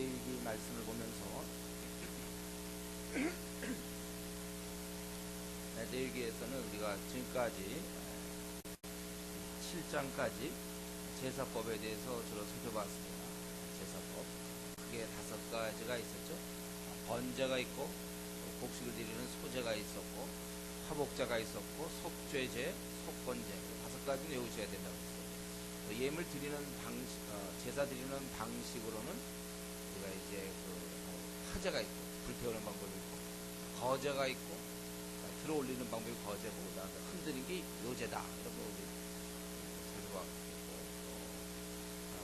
레위기 말씀을 보면서 레위기에서는 우리가 지금까지 7장까지 제사법에 대해서 주로 살펴봤습니다. 제사법 크게 5가지가 있었죠. 번제가 있고 곡식을 드리는 소제가 있었고 화복제가 있었고 속죄제, 속번제 5가지는 외우셔야 된다고 했어요. 예물 드리는 방식, 제사 드리는 방식으로는 우리가 이제 화제가 있고 불 태우는 방법이 있고 거제가 있고 들어 올리는 방법이 거제고 그다음에 흔드는 게 요제다. 이런 거 우리 살펴봤고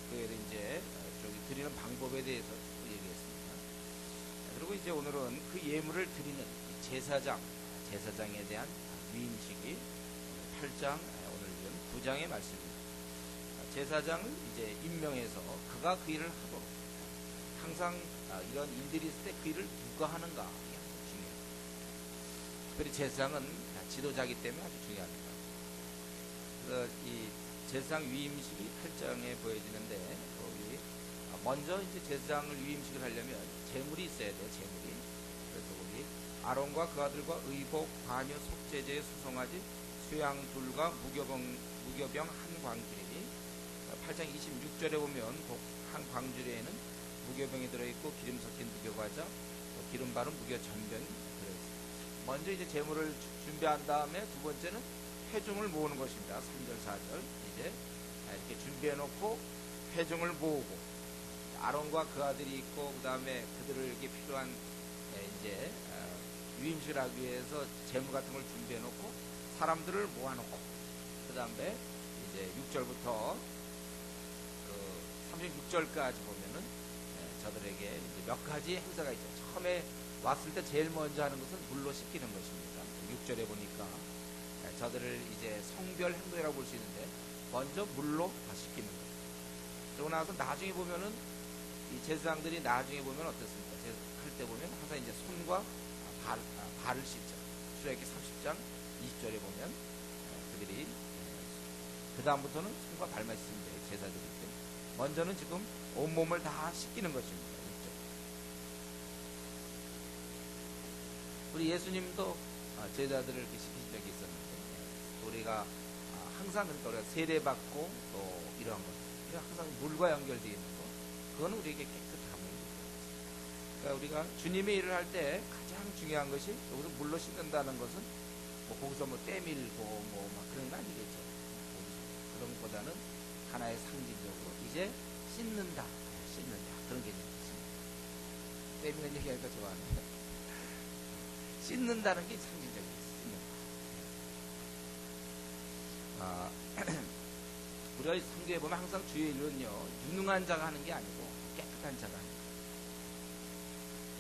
그에 대해 이제 저기 드리는 방법에 대해서 얘기했습니다. 그리고 이제 오늘은 그 예물을 드리는 제사장에 대한 위임식이 8장 오늘 9장의 말씀입니다. 제사장을 이제 임명해서 그가 그 일을 하도록 항상 이런 일들이 있을 때 그 일을 누가 하는가 이게 아주 중요해요. 특별히 제사장은 지도자이기 때문에 아주 중요합니다. 그래서 이 제사장 위임식이 8장에 보여지는데 거기 먼저 이제 제사장을 위임식을 하려면 제물이 있어야 돼요. 제물이. 그래서 거기 아론과 그 아들과 의복, 관유, 속죄제에 수송아지, 수양 둘과 무교병 한 광주리. 8장 26절에 보면 한 광주리에는 무교병이 들어있고 기름 섞인 무교과자, 기름 바른 무교전병이 들어있습니다. 먼저 이제 제물을 준비한 다음에 두 번째는 회중을 모으는 것입니다. 3절, 4절. 이제 이렇게 준비해 놓고 회중을 모으고 아론과 그 아들이 있고 그 다음에 그들에게 필요한 이제 위임식을 하기 위해서 제물 같은 걸 준비해 놓고 사람들을 모아놓고 그 다음에 이제 6절부터 36절까지 보면은 저들에게 이제 몇 가지 행사가 있죠. 처음에 왔을 때 제일 먼저 하는 것은 물로 씻기는 것입니다. 6절에 보니까 저들을 이제 성별 행동이라고 볼 수 있는데 먼저 물로 다 씻기는 거예요. 그러고 나서 나중에 보면은 이 제사장들이 나중에 보면 어떻습니까? 할 때 보면 항상 이제 손과 발을 씻죠. 출애굽기 30장 20절에 보면 그들이 그 다음부터는 손과 발만 씻으면 돼요. 제사들일 때. 먼저는 지금 온몸을 다 씻기는 것입니다. 6절. 우리 예수님도 제자들을 이렇게 시키신 적이 있었는데 우리가 항상 그러니까 우리가 세례받고 또 이러한 것 항상 물과 연결되어 있는 것 그거는 우리에게 깨끗함입니다. 그러니까 우리가 주님의 일을 할 때 가장 중요한 것이 여기서 물로 씻는다는 것은 뭐 거기서 뭐 때밀고 뭐 막 그런 건 아니겠죠. 그런 것보다는 하나의 상징적으로 이제 씻는다 그런 개념이 있습니다. 때미는 얘기하니까 좋아하네요. 씻는다는 게 상징적인 씻는 우리가 성경에 보면 항상 주의 일은요 유능한 자가 하는 게 아니고 깨끗한 자가 하는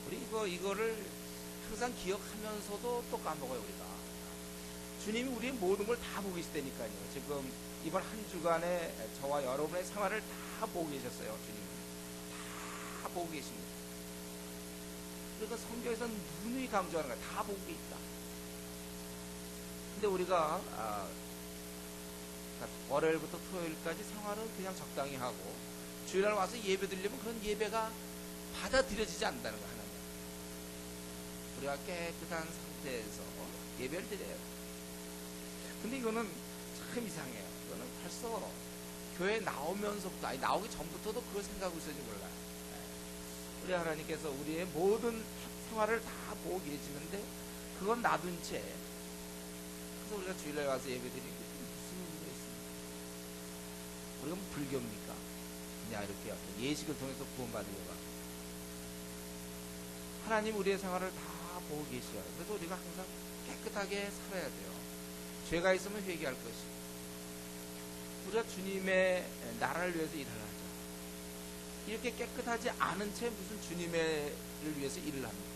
거예요. 우리 이거를 항상 기억하면서도 또 까먹어요. 우리가 주님이 우리의 모든 걸 다 보고 계시다니까요. 지금 이번 한 주간에 저와 여러분의 생활을 다 보고 계셨어요. 주님은 다 보고 계십니다. 그러니까 성경에서는 누누이 강조하는 거야. 다 보고 있다. 근데 우리가 월요일부터 토요일까지 생활은 그냥 적당히 하고 주일날 와서 예배 드리려면 그런 예배가 받아들여지지 않는다는 거 하나님. 우리가 깨끗한 상태에서 예배를 드려요. 근데 이거는 참 이상해요. 이거는 벌써 교회 나오면서부터 아니 나오기 전부터도 그걸 생각하고 있었는지 몰라요. 우리 하나님께서 우리의 모든 생활을 다 보고 계시는데 그건 놔둔 채 그래서 우리가 주일날 와서 예배 드리는 게 무슨 의미가 있습니까? 우리가 뭐 불교입니까? 그냥 이렇게 예식을 통해서 구원받으려고 하나님 우리의 생활을 다 보고 계셔요. 그래서 우리가 항상 깨끗하게 살아야 돼요. 죄가 있으면 회개할 것이고 우리가 주님의 나라를 위해서 일을 하죠. 이렇게 깨끗하지 않은 채 무슨 주님의 를 위해서 일을 합니다.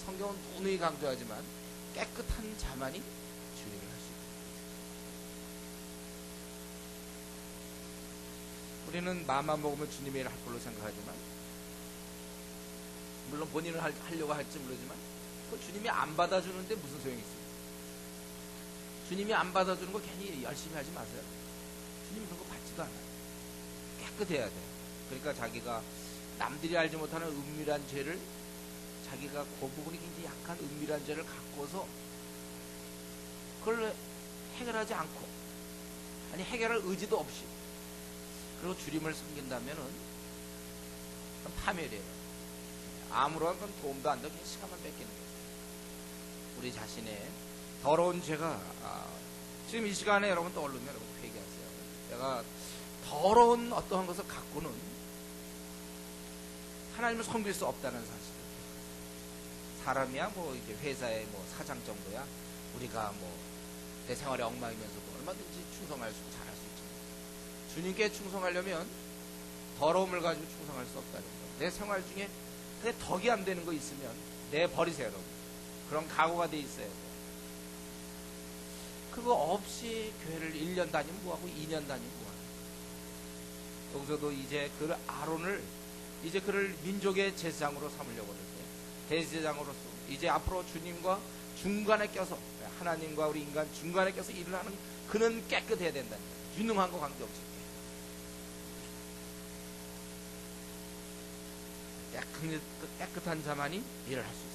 성경은 누누이 강조하지만 깨끗한 자만이 주일을 할 수 있습니다. 우리는 마음만 먹으면 주님의 일을 할 걸로 생각하지만 물론 본인을 하려고 할지 모르지만 그 주님이 안 받아주는데 무슨 소용이 있습니까? 주님이 안 받아주는 거 괜히 열심히 하지 마세요. 주님이 그런 거 받지도 않아요. 깨끗해야 돼요. 그러니까 자기가 남들이 알지 못하는 은밀한 죄를 자기가 그 부분이 굉장히 약한 은밀한 죄를 갖고서 그걸 해결하지 않고 아니 해결할 의지도 없이 그리고 주님을 섬긴다면은 그건 파멸이에요. 아무런 건 도움도 안 되고 시간만 뺏기는 거예요. 우리 자신의 더러운 죄가 지금 이 시간에 여러분 떠오르면 여러분 회개하세요. 내가 더러운 어떠한 것을 갖고는 하나님을 섬길 수 없다는 사실. 사람이야 뭐 이제 회사의 뭐 사장 정도야 우리가 뭐 내 생활에 엉망이면서도 얼마든지 충성할 수 잘할 수 있죠. 주님께 충성하려면 더러움을 가지고 충성할 수 없다는 거. 내 생활 중에 근데 덕이 안 되는 거 있으면 내버리세요, 여러분. 그런 각오가 돼 있어야 돼요. 그거 없이 교회를 1년 다니면 뭐하고 2년 다니면 뭐하고. 여기서도 이제 그 아론을 이제 그를 민족의 제사장으로 삼으려고 그러는데 대제사장으로서 이제 앞으로 주님과 중간에 껴서 하나님과 우리 인간 중간에 껴서 일을 하는 그는 깨끗해야 된다는 거예요. 유능한 거 관계없이 깨끗한 자만이 일을 할 수 있어요.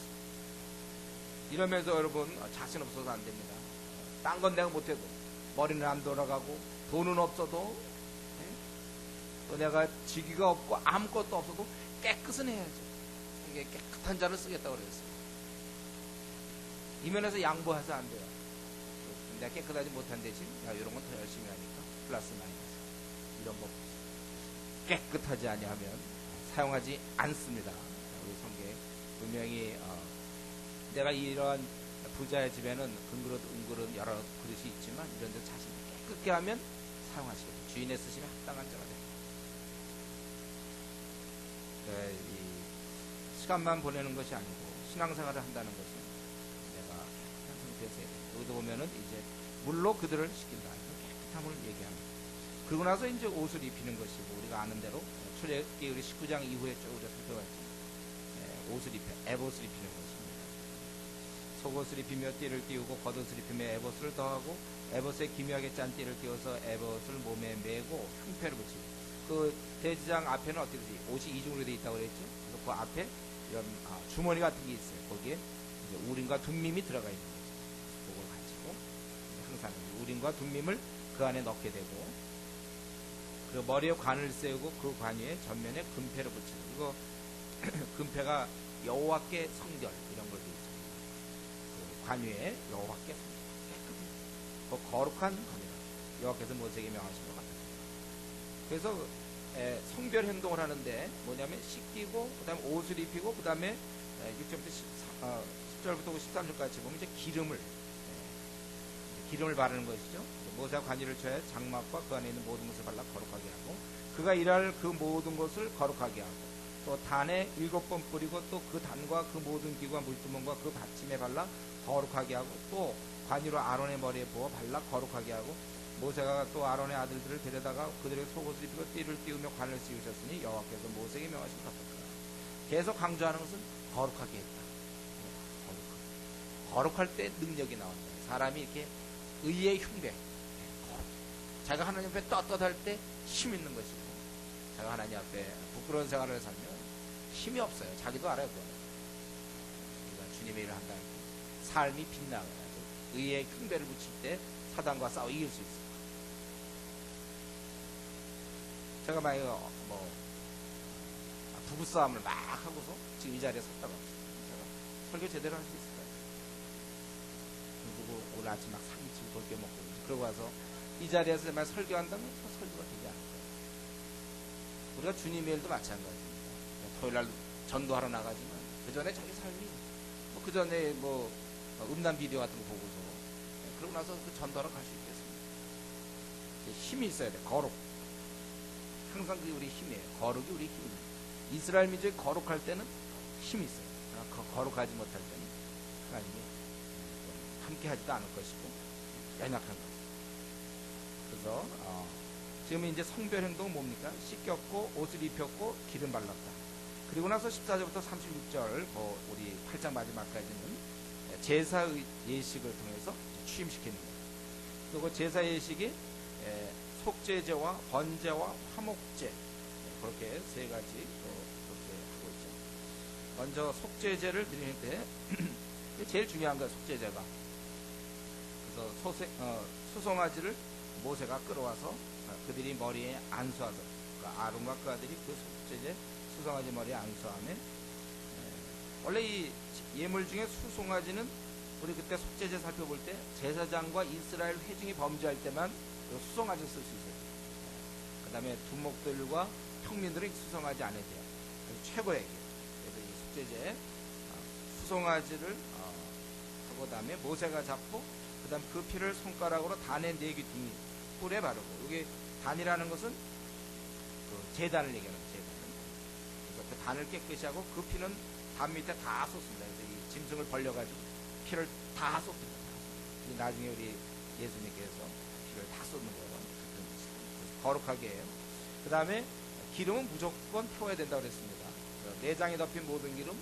이러면서 여러분 자신 없어서 안 됩니다. 딴 건 내가 못해도 머리는 안 돌아가고 돈은 없어도 또 내가 직위가 없고 아무것도 없어도 깨끗은 해야죠. 이게 깨끗한 자를 쓰겠다고 그랬어요. 이 면에서 양보해서 안 돼요. 내가 깨끗하지 못한 대신 야 이런 건 더 열심히 하니까 플러스 마이너스 이런 거 깨끗하지 아니하면 사용하지 않습니다. 우리 성경 분명히 내가 이러한 부자의 집에는 금그릇, 은그릇 여러 그릇이 있지만 이런 데 자신이 깨끗게 하면 사용하시겠죠. 주인의 쓰심에 합당한 자가 됩니다. 이 시간만 보내는 것이 아니고 신앙생활을 한다는 것은 내가 깨끗한 상태에서 해야 됩니다. 여기도 보면은 이제 물로 그들을 씻긴다. 깨끗함을 얘기합니다. 그러고 나서 이제 옷을 입히는 것이고 우리가 아는 대로 출애굽기 우리 19장 이후에 쭉 우리가 살펴봤지. 옷을 입혀 에봇을 입히는 것입니다. 속옷을 입히며 띠를 띄우고 겉옷을 입히며 에봇을 더하고 에봇에 기묘하게 짠 띠를 띄워서 에봇을 몸에 메고 흉패를 붙이고 그 대지장 앞에는 어떻게 되지? 옷이 이중으로 되어 있다고 그랬죠. 그래서 그 앞에 이런 주머니 같은 게 있어요. 거기에 이제 우림과 둠밈이 들어가 있는 거죠. 그걸 가지고 항상 우림과 둠밈을 그 안에 넣게 되고 그 머리에 관을 세우고 그 관 위에 전면에 금패를 붙이고 이거 금패가 여호와께 성결 이런 걸 되어 있죠. 그 관 위에 여호와께 깨끗해. 그 거룩한 관이라 여호와께서 모세에게 명하신 것 같아요. 그래서 성별 행동을 하는데 뭐냐면 씻기고 그 다음에 옷을 입히고 그 다음에 6절부터 10절부터 13절까지 보면 이제 기름을 바르는 것이죠. 모세가 관이를 쳐야 장막과 그 안에 있는 모든 것을 발라 거룩하게 하고 그가 일할 그 모든 것을 거룩하게 하고 또 단에 7번 뿌리고 또 그 단과 그 모든 기구와 물두멍과 그 받침에 발라 거룩하게 하고 또 관이로 아론의 머리에 부어 발라 거룩하게 하고 모세가 또 아론의 아들들을 데려다가 그들의 속옷을 입히고 띠를 띄우며 관을 씌우셨으니 여호와께서 모세에게 명하신 것 같았다. 계속 강조하는 것은 거룩하게 했다. 거룩할 때 능력이 나온다. 사람이 이렇게 의의 흉배 자기가 하나님 앞에 떳떳할 때 힘 있는 것이고 자기가 하나님 앞에 부끄러운 생활을 살면 힘이 없어요. 자기도 알아요. 그러니까 주님의 일을 한다는 게 삶이 빛나고 의의 흉배를 붙일 때 사단과 싸워 이길 수 있어요. 제가 만약에 부부싸움을 막 하고서 지금 이 자리에 섰다고 제가 설교 제대로 할 수 있을까요? 그리고 오늘 아침 막 상치고 돌게 먹고 그러고 와서 이 자리에서 막 설교한다면 설교가 되지 않을 거예요. 우리가 주님의 일도 마찬가지입니다. 토요일날 전도하러 나가지만 그 전에 자기 삶이 그 전에 음란 비디오 같은 거 보고서 그러고 나서 그 전도하러 갈 수 있겠습니다. 힘이 있어야 돼. 거룩. 항상 그게 우리 힘이에요. 거룩이 우리 힘입니다. 이스라엘 민족이 거룩할 때는 힘이 있어요. 거룩하지 못할 때는 하나님이 함께 하지도 않을 것이고 연약한 것. 그래서 지금 이제 성별 행동은 뭡니까? 씻겼고 옷을 입혔고 기름 발랐다. 그리고 나서 14절부터 36절 우리 8장 마지막까지는 제사 예식을 통해서 취임시키는 거예요. 그리고 제사 예식이 속죄제와 번제와 화목제 그렇게 세 가지 먼저 속죄제를 드릴 때 제일 중요한 거예요. 속죄제가. 그래서 수송아지를 모세가 끌어와서 그들이 머리에 안수하서 그러니까 아론과 그 아들이 그 속죄제 수송아지 머리에 안수하며 원래 이 예물 중에 수송아지는 우리 그때 속죄제 살펴볼 때 제사장과 이스라엘 회중이 범죄할 때만 수송아지 쓸 수 있어요. 그 다음에 두목들과 평민들은 수송아지 안 해도 돼요. 그래서 최고의 얘기예요. 그래서 이 속죄제 수송아지를 하고 그다음에 모세가 잡고 그다음 그 피를 손가락으로 단의 네 귀퉁이 뿔에 바르고 여기 단이라는 것은 그 제단을 얘기하는 거예요. 그래서 그 단을 깨끗이 하고 그 피는 단 밑에 다 쏟습니다. 그래서 이 짐승을 벌려가지고 피를 다 쏟습니다. 나중에 우리 예수님께서 피를 다 쏟는 거예요. 거룩하게 해요. 그 다음에 기름은 무조건 태워야 된다고 그랬습니다. 내장에 덮인 모든 기름,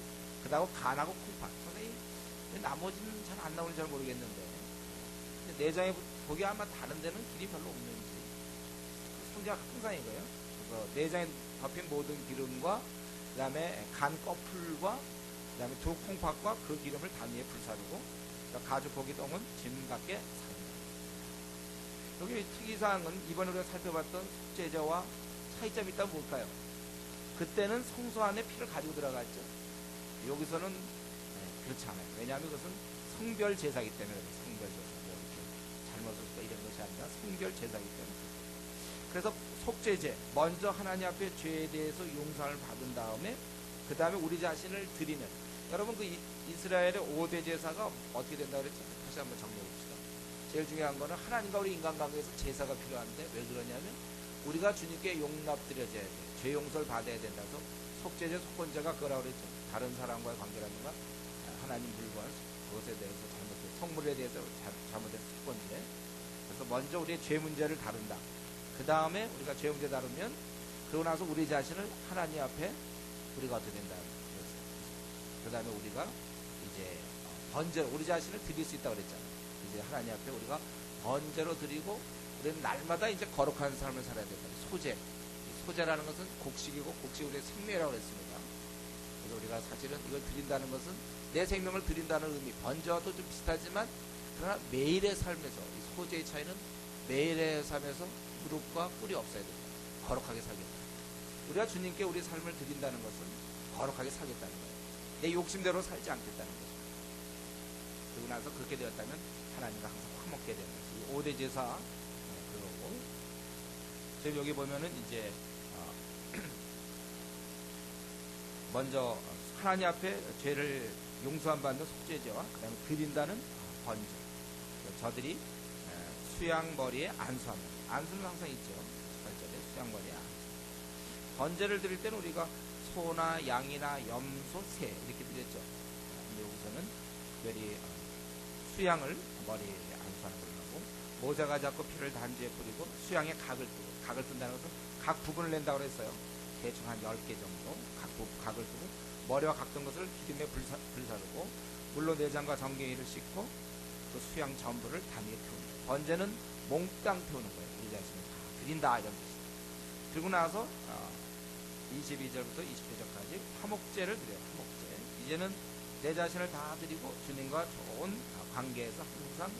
그 다음 간하고 콩팥. 선생님, 나머지는 잘 안 나오는지 잘 모르겠는데 내장에 거기 아마 다른 데는 길이 별로 없는지 성제가 항상 이거예요. 그래서 내장에 덮인 모든 기름과 그 다음에 간 꺼풀과 그 다음에 두 콩팥과 그 기름을 단 위에 불사르고 가죽 고기 똥은 짐 밖에 사릅니다. 여기 특이사항은 이번에 우리가 살펴봤던 속죄제와 차이점이 있다면 뭘까요? 그때는 성소 안에 피를 가지고 들어갔죠. 여기서는 그렇지 않아요. 왜냐하면 그것은 성별 제사이기 때문에 성별 제사. 뭐 이렇게 잘못을 이런 것이 아니라 성별 제사이기 때문에. 그래서 속죄제 먼저 하나님 앞에 죄에 대해서 용서를 받은 다음에 그 다음에 우리 자신을 드리는 여러분 그 이스라엘의 5대 제사가 어떻게 된다고 그랬죠? 다시 한번 정리해 봅시다. 제일 중요한 거는 하나님과 우리 인간관계에서 제사가 필요한데 왜 그러냐면 우리가 주님께 용납드려져야 돼. 죄 용서를 받아야 된다서 속죄제, 속건제가 그거라고 그랬죠. 다른 사람과의 관계라든가 하나님 물건 그것에 대해서 잘못된 성물에 대해서 잘못된 속건제. 그래서 먼저 우리의 죄 문제를 다룬다. 그 다음에 우리가 죄 문제 다루면 그러고 나서 우리 자신을 하나님 앞에 우리가 어떻게 된다. 그 다음에 우리가 이제 번제로 우리 자신을 드릴 수 있다고 그랬잖아요. 이제 하나님 앞에 우리가 번제로 드리고 우리는 날마다 이제 거룩한 삶을 살아야 된다. 소제. 소제라는 것은 곡식이고 곡식이 우리의 생명이라고 그랬습니다. 그래서 우리가 사실은 이걸 드린다는 것은 내 생명을 드린다는 의미, 번제와도 좀 비슷하지만 그러나 매일의 삶에서 이 소제의 차이는 매일의 삶에서 무릎과 뿔이 없어야 된다. 거룩하게 살겠다. 우리가 주님께 우리 삶을 드린다는 것은 거룩하게 살겠다는 거예요. 내 욕심대로 살지 않겠다는 거죠. 그러고 나서 그렇게 되었다면 하나님과 항상 화목게 되는 거죠. 5대 제사 그러고 지금 여기 보면은 이제 먼저 하나님 앞에 죄를 용서함 받는 속죄제와 그 다음에 드린다는 번제. 저들이 수양머리에 안수합니다. 안수는 항상 있죠. 18절에 수양머리에 안수. 번제를 드릴 때는 우리가 소나 양이나 염소, 새 이렇게 드렸죠. 근데 여기서는 특별히 수양을 머리에 안수하는 걸로 하고 모세가 잡고 피를 단지에 뿌리고 수양에 각을 뜬다는 것은 각 부분을 낸다고 그랬어요. 대충 한 10개 정도 각을 뜨고 머리와 각든 것을 기름에 불사르고 물로 내장과 정갱이를 씻고 그 수양 전부를 담에 태웁니다. 번제는 몽땅 태우는 거예요. 우리 자신을 다 드린다 이런 뜻이에요. 그리고 나서 22절부터 20절까지 화목제를 드려요. 화목제. 이제는 내 자신을 다 드리고 주님과 좋은 관계에서 항상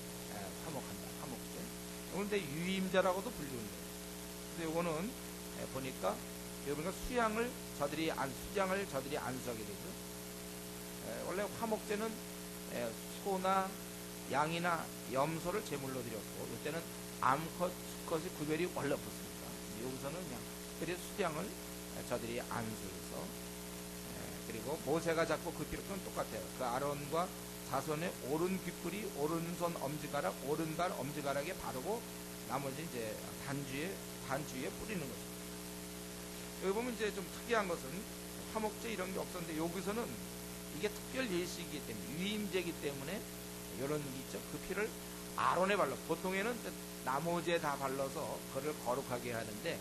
화목한다. 화목제. 그런데 유임제라고도 불리는 거예요. 그래서 이거는 보니까 여러분과 수양을 저들이 안수하게 되죠. 원래 화목제는 소나 양이나 염소를 제물로 드렸고 이때는 암컷, 수컷이 구별이 원래 없었습니다. 여기서는 그냥 특별히 수양을 저들이 안수해서 그리고 모세가 잡고 그 피를 똑같아요. 그 아론과 자손의 오른 귓불이 오른손 엄지가락, 오른발 엄지가락에 바르고 나머지 이제 단주에 뿌리는 거죠. 여기 보면 이제 좀 특이한 것은 화목제 이런 게 없었는데 여기서는 이게 특별 예식이기 때문에 유임제이기 때문에 이런 게 있죠. 그 피를 아론에 발라 보통에는 나머지에 다 발라서 그를 거룩하게 하는데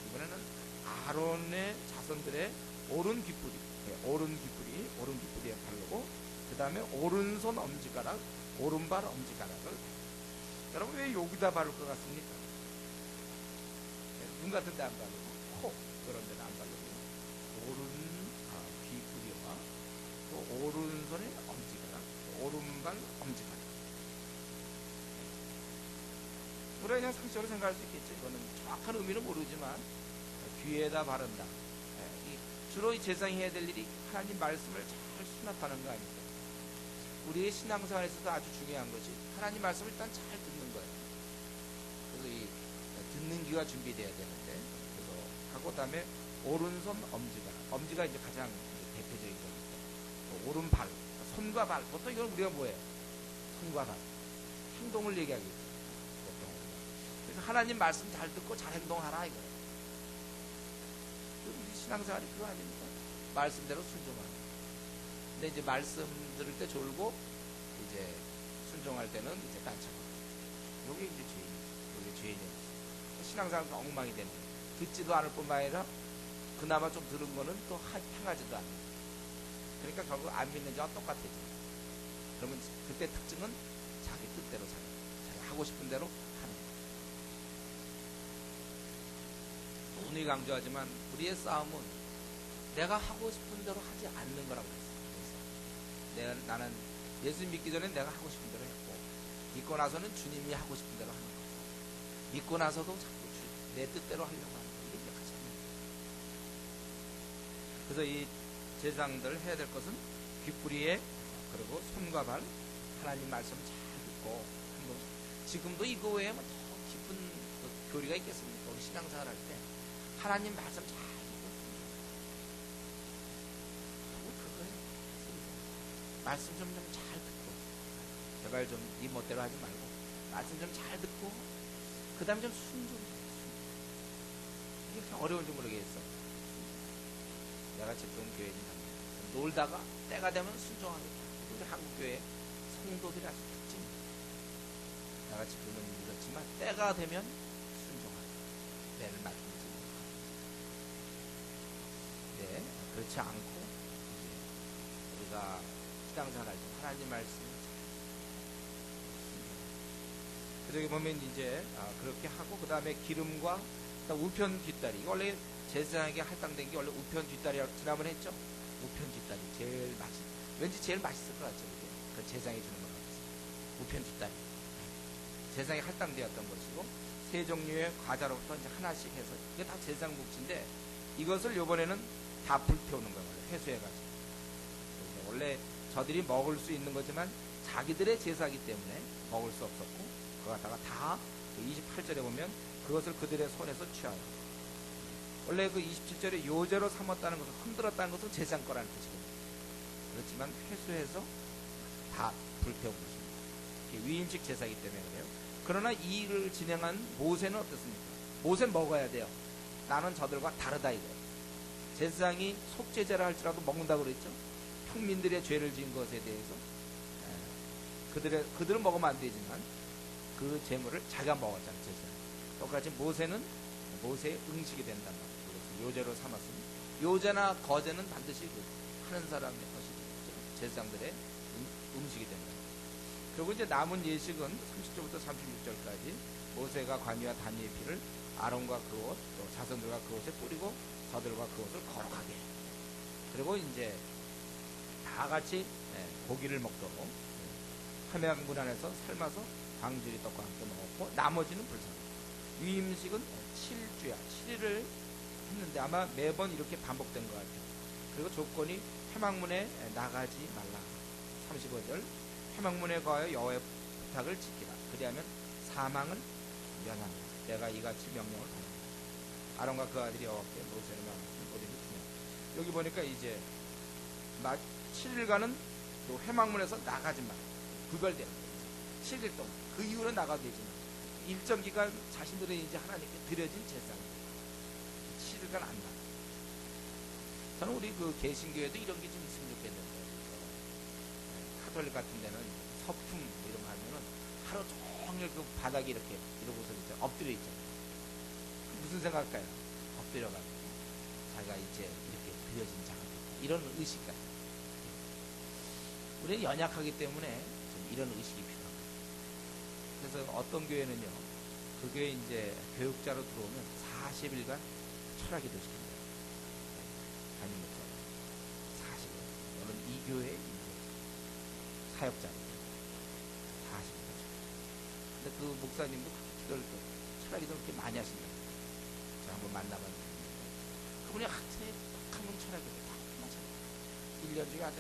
이번에는 아론의 자손들의 오른 귓불이에 바르고 그 다음에 오른손 엄지가락, 오른발 엄지가락을 여러분 왜 여기다 바를 것 같습니까? 눈 같은 데 안 바르고 코 그런 데는 안 바르고 오른 귀뿌리와 오른손에 엄지가라, 오른발 엄지가라. 우리가 그냥 상식적으로 생각할 수 있겠죠. 이거는 정확한 의미는 모르지만 귀에다 바른다. 주로 이 제사장이 해야 될 일이 하나님 말씀을 잘 수납하는 거 아닙니까? 우리의 신앙생활에서도 아주 중요한 것이 하나님 말씀을 일단 잘 듣는 거예요. 그래서 이 듣는 귀가 준비돼야 되는데, 그래서 하고 그다음에 오른손 엄지가 이제 가장 대표적인 겁니다. 오른발, 손과 발. 보통 이건 우리가 뭐예요? 손과 발, 행동을 얘기하겠죠. 보통. 그래서 하나님 말씀 잘 듣고 잘 행동하라 이거예요. 우리 신앙생활이 그거 아닙니까? 말씀대로 순종하는. 근데 이제 말씀 들을 때 졸고 이제 순종할 때는 이제 딴척하고. 요게 이제 죄인이죠. 요게 죄인이에요. 신앙생활도 엉망이 되는 거예요. 듣지도 않을 뿐만 아니라 그나마 좀 들은 거는 또 행하지도 않는 거예요. 그러니까 결국 안 믿는 자와 똑같아져. 그러면 그때 특징은 자기 뜻대로 사는 거예요. 자기 하고 싶은 대로 하는 거예요. 오늘 강조하지만 우리의 싸움은 내가 하고 싶은 대로 하지 않는 거라고 했어요. 나는 예수 믿기 전에 내가 하고 싶은 대로 했고, 믿고 나서는 주님이 하고 싶은 대로 하는 거예요. 믿고 나서도 자꾸 내 뜻대로 하려고 하는 거예요. 이게 가장 그래서 이 제사장들 해야 될 것은 귀뿌리에, 그리고 손과 발, 하나님 말씀 잘 듣고, 지금도 이거 외에 뭐 더 깊은 교리가 있겠습니까? 우리 신앙생활 할 때 하나님 말씀 잘 듣고, 그거예요. 말씀 좀 잘 듣고, 제발 좀 네 멋대로 하지 말고 말씀 좀 잘 듣고, 그 다음에 좀 순종해. 이게 그렇게 어려운지 모르겠어. 내가 지금 교회에 놀다가 때가 되면 순종하겠다. 우리 한국교회 성도들이 아주 특징이에요. 내가 지금은 이렇지만 때가 되면 순종하겠다. 때를 맡기지 못하고. 네, 그렇지 않고 이제 우리가 신앙생활 할 때 하나님 말씀을 그러게 보면 이제 그렇게 하고, 그 다음에 기름과 우편 뒷다리. 원래 제사장에게 할당된 게 원래 우편 뒷다리라고 지난번에 했죠. 우편 뒷다리 제일 왠지 제일 맛있을 것 같죠. 그 제사장이 주는 것 같아서 우편 뒷다리. 제사장에 할당되었던 것이고, 세 종류의 과자로부터 이제 하나씩 해서 이게 다 제사장 묵지인데, 이것을 요번에는 다 불태우는 거예요. 회수해가지고. 원래 저들이 먹을 수 있는 거지만 자기들의 제사기 때문에 먹을 수 없었고, 그거 갖다가 다 28절에 보면 그것을 그들의 손에서 취하여. 원래 그 27절에 요제로 삼았다는 것은, 흔들었다는 것은 제사장 거라는 뜻이거든요. 그렇지만 회수해서 다 불태운 것입니다. 위임식 제사이기 때문에 그래요. 그러나 이 일을 진행한 모세는 어떻습니까? 모세는 먹어야 돼요. 나는 저들과 다르다 이거예요. 제사장이 속죄제라 할지라도 먹는다고 그랬죠. 평민들의 죄를 지은 것에 대해서 그들은 먹으면 안 되지만 그 제물을 자기가 먹었잖아요. 제사장. 똑같이 모세는 모세의 응식이 된단 말이에요. 그래서 요제로 삼았으니, 요제나 거제는 반드시 하는 사람의 것이죠. 제사장들의 음식이 된다. 그리고 이제 남은 예식은 30절부터 36절까지 모세가 관유와 단위의 피를 아론과 그 옷, 또 자손들과 그 옷에 뿌리고 저들과 그 옷을 거룩하게. 그리고 이제 다 같이 고기를 먹도록 함양문 안에서 삶아서 광주리 떡과 함께 먹었고, 나머지는 불상. 위임식은 7주야. 7일을 했는데 아마 매번 이렇게 반복된 것 같아요. 그리고 조건이 회막문에 나가지 말라. 35절. 회막문에 거하여 여호와의 부탁을 지키라. 그리하면 사망을 면한다. 내가 이같이 명령을 하노라. 아론과 그 아들이 여호와께 모세를 명하신 어디를 주냐. 여기 보니까 이제 7일간은 또 회막문에서 나가지 말라. 구별되는 거예요. 7일 동안. 그 이후로 나가도 되지만 일정 기간 자신들의 이제 하나님께 드려진 제사입니다. 7일간 안 나가. 저는 우리 그 개신교에도 이런 게 좀 있으면 좋겠는데, 카톨릭 같은 데는 서품 이런 거 하면은 하루 종일 그 바닥에 이렇게 이러고서 이제 엎드려 있잖아요. 무슨 생각할까요? 엎드려가지고 자기가 이제 이렇게 드려진 자가 이런 의식 같아요. 우리는 연약하기 때문에 좀 이런 의식이 필요합니다. 그래서 어떤 교회는요, 그 교회 이제 교육자로 들어오면 40일간 철학이 되십니다. 담임 목사 40일. 너는 이 교회의 이제 사역자입니다. 40일. 근데 그 목사님도 기도를 또 차라리 그렇게 많이 하신다. 제가 한번 만나봤는데 그분이 하여튼 한번 철학을 다 맞아. 1년 중에 하여튼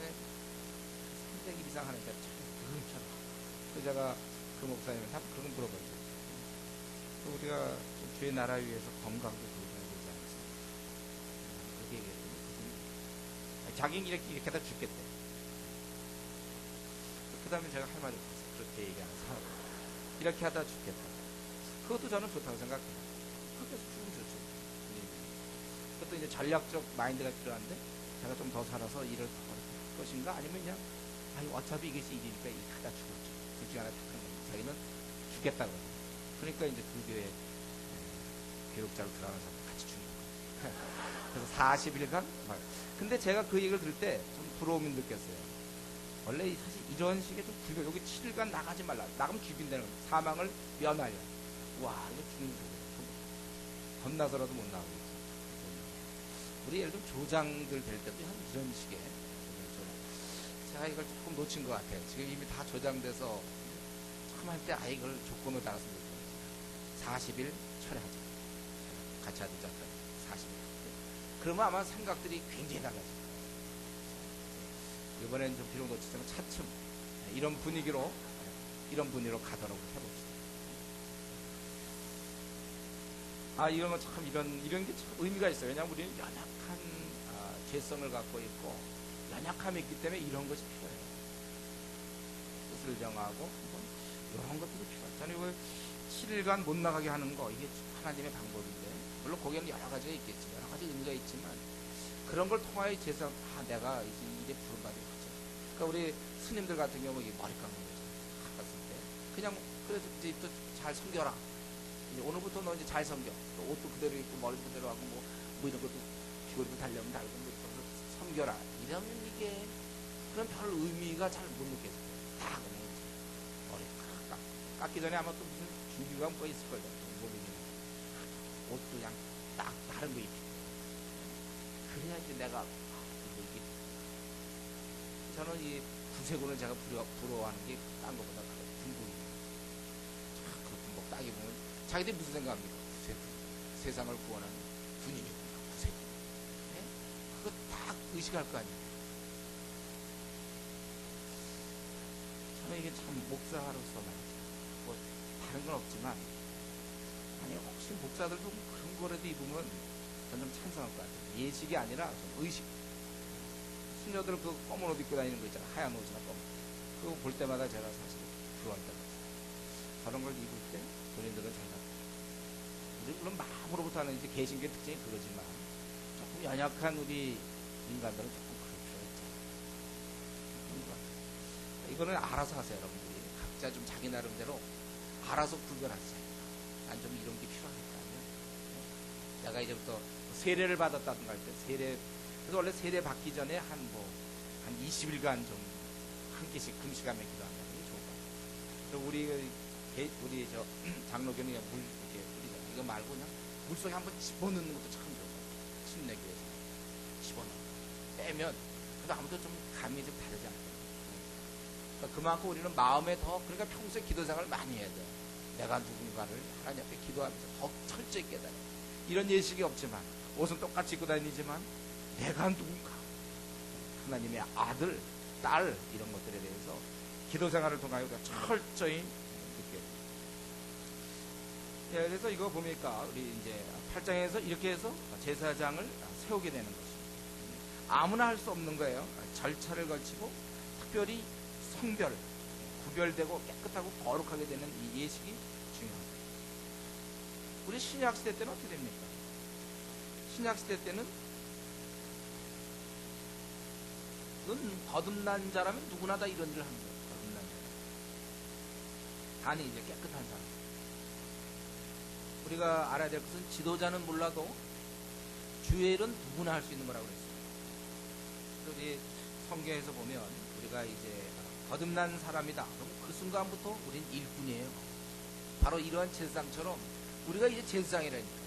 300일 이상 하니까 참 철학. 그래서 제가 그 목사님한테 한번 그런 거 물어봤죠. 우리가 주의 나라 위해서 건강도 돌봐야 되지 않습니까? 그렇게 얘기했더니 그분이 자기는 이렇게 하다 죽겠대. 그 다음에 제가 할 말이 없었어요. 그렇게 얘기하는 사람 이렇게 하다 죽겠다. 그것도 저는 좋다고 생각해요. 그렇게 해서 죽으면 좋죠. 그것도 이제 전략적 마인드가 필요한데 제가 좀 더 살아서 일을 더 할 것인가 아니면 그냥 어차피 이것이 일이니까 이 하다 죽었죠. 둘 중에 하나 택하는 거예요. 자기는 죽겠다고. 그러니까 이제 그 교회 교육자로 들어가는 사람 같이 죽는 거예요. 그래서 40일간 근데 제가 그 얘기를 들을 때 좀 부러움이 느꼈어요. 원래 사실 이런 식의 좀 불교 여기 7일간 나가지 말라. 나가면 죽인다는 거예요. 사망을 면하여. 와 이거 죽는 거예요. 겁나서라도 못 나오겠지. 우리 예를 들면 조장들 될 때도 한 이런 식의 제가 이걸 조금 놓친 것 같아요. 지금 이미 다 조장돼서 처음 할 때 아예 이걸 조건으로 달았으면 좋겠어요. 40일 철회하자. 같이 하자. 40일. 그러면 아마 생각들이 굉장히 달라져요. 이번엔 좀 비록 놓치지만 차츰 이런 분위기로 가도록 해봅시다. 이런 거 참 이런 게 참 의미가 있어요. 왜냐하면 우리는 연약한 죄성을 갖고 있고 연약함이 있기 때문에 이런 것이 필요해요. 뜻을 정하고 이런 것들이 필요해요. 저는 이거 7일간 못 나가게 하는 거 이게 하나님의 방법인데 물론 거기에는 여러 가지가 있겠지. 여러 가지 의미가 있지만 그런 걸 통하여 제사 내가 이제 부름받은 거죠. 그러니까 우리 스님들 같은 경우 이게 머리 깎는 거죠. 갔을 때 그냥 그래서 이제 또 잘 섬겨라. 이제 오늘부터 너 이제 잘 섬겨. 또 옷도 그대로 입고 머리도 그대로 하고 뭐 이런 것도 귀걸이도 달려면 달고 뭐 섬겨라. 이러면 이게 그런 별 의미가 잘 못 느껴져요. 다 그냥 머리 깎기 전에 아마 또 무슨 주기가 뭐 있을 거예요. 모르겠네. 옷도 그냥 딱 다른 거 입히고. 그래야지 내가 이게 저는 이 구세군을 제가 부러워하는 게 딴 것보다 군복이에요. 군복 딱 입으면 자기들이 무슨 생각합니까? 구세군. 세상을 구원하는 군인이구나. 구세군. 네? 그거 딱 의식할 거 아니에요. 저는 이게 참 목사로서 말이죠. 뭐 다른 건 없지만 아니 혹시 목사들도 그런 거라도 입으면 저는 좀 찬성할 것 같아요. 예식이 아니라 좀 의식. 수녀들 그 검은 옷 입고 다니는 거 있잖아. 하얀 옷이나 검은. 그거 볼 때마다 제가 사실 부러울 때가 있어요. 저런 걸 입을 때 본인들은 정말 우리 물론 마음으로부터 하는 이제 개신교의 특징이 그거지만 조금 연약한 우리 인간들은 조금 그럴 필요가 있잖아요. 이거는 알아서 하세요, 여러분들이. 각자 좀 자기 나름대로 알아서 구별하세요. 난 좀 이런 게 필요하겠다. 내가 이제부터 세례를 받았다든가 할 때 세례 그래서 원래 세례 받기 전에 한 20일간 좀 한 끼씩 금식하며 기도하는 게 좋을 것 같아요. 그리고 우리 저 장로교는 그냥 물 이렇게 뿌리잖아요. 이거 말고 그냥 물속에 한번 집어넣는 것도 참 좋아요. 침내기 위해서 집어넣어 빼면 그래도 아무도 좀 감이 좀 다르지 않아요. 그러니까 그만큼 우리는 마음에 더 그러니까 평소에 기도 생활을 많이 해야 돼요. 내가 누군가를 하나님 앞에 기도하면서 더 철저히 깨달아요. 이런 예식이 없지만 옷은 똑같이 입고 다니지만 내가 누군가 하나님의 아들, 딸 이런 것들에 대해서 기도 생활을 통하여 우리가 철저히 느껴요. 예, 그래서 이거 보니까 우리 이제 8장에서 이렇게 해서 제사장을 세우게 되는 것입니다. 아무나 할 수 없는 거예요. 절차를 거치고 특별히 성별, 구별되고 깨끗하고 거룩하게 되는 이 예식이 중요합니다. 우리 신약시대 때는 어떻게 됩니까? 신약시대 때는 그건 거듭난 자라면 누구나 다 이런 일을 합니다. 거듭난 자. 단이 이제 깨끗한 사람. 우리가 알아야 될 것은 지도자는 몰라도 주의 일은 누구나 할 수 있는 거라고 그랬어요. 우리 성경에서 보면 우리가 이제 거듭난 사람이다. 그럼 그 순간부터 우린 일꾼이에요. 바로 이러한 제사장처럼 우리가 이제 제사장이라니까.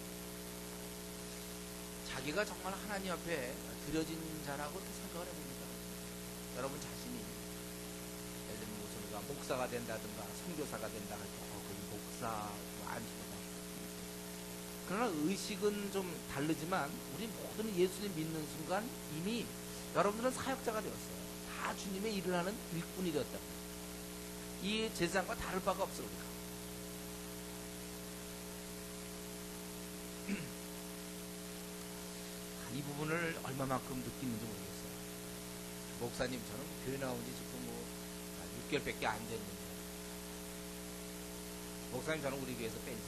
자기가 정말 하나님 앞에 드려진 자라고 생각을 해봅니다. 여러분 자신이 예를 들면 무슨 우리가 목사가 된다든가 선교사가 된다 할 때 그 목사 안수다. 그러나 의식은 좀 다르지만 우리 모두는 예수님 믿는 순간 이미 여러분들은 사역자가 되었어요. 다 주님의 일을 하는 일꾼이 되었다. 이 제사장과 다를 바가 없어 우리가. 이 부분을 얼마만큼 느끼는지 모르겠어요. 목사님 저는 교회 나온 지 지금 뭐 6개월밖에 안 됐는데 목사님 저는 우리 교회에서 뺀질.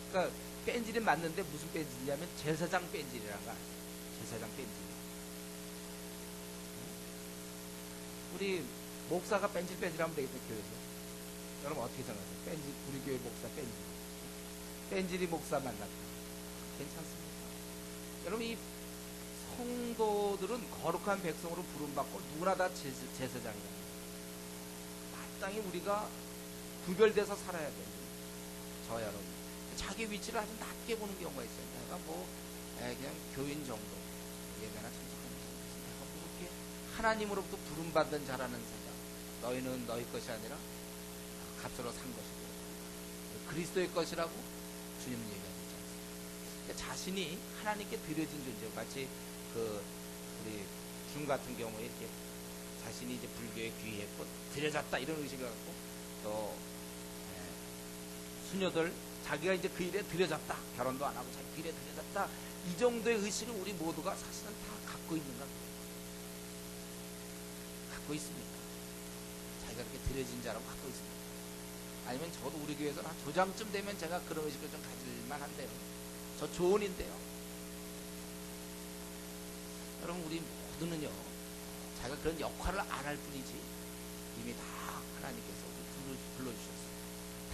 그러니까 뺀질이 맞는데 무슨 뺀질이냐면 제사장 뺀질이라는 거 아니에요. 제사장 뺀질. 우리 목사가 뺀질하면 되겠다 교회에서. 여러분 어떻게 생각하세요? 뺀질, 우리 교회 목사 뺀질. 뺀질이 목사 만났다. 괜찮습니다. 여러분 이 성도들은 거룩한 백성으로 부름받고 누구나 다 제사장이다. 마땅히 우리가 구별돼서 살아야 돼요. 저 여러분 자기 위치를 아주 낮게 보는 경우가 있어요. 내가 뭐 그냥 교인 정도 예배나 참석하는 정도 내가 뭐 그렇게 하나님으로부터 부름받은 자라는 생각. 너희는 너희 것이 아니라 값으로 산 것이고 그리스도의 것이라고 주님은 얘기하고 있지 않습니까? 그러니까 자신이 하나님께 드려진 존재. 마치 그 우리 중 같은 경우에 이렇게 자신이 이제 불교에 귀했고 드려졌다 이런 의식을 갖고 또 수녀들 자기가 이제 그 일에 들여졌다. 결혼도 안 하고 자기 그 일에 들여졌다. 이 정도의 의식을 우리 모두가 사실은 다 갖고 있는가? 갖고 있습니까? 자기가 그렇게 들여진 자라고 갖고 있습니까? 아니면 저도 우리 교회에서는 한 조장쯤 되면 제가 그런 의식을 좀 가질만 한데요. 저 조언인데요. 여러분 우리 모두는요. 자기가 그런 역할을 안 할 뿐이지 이미 다 하나님께서 불러주셨어요.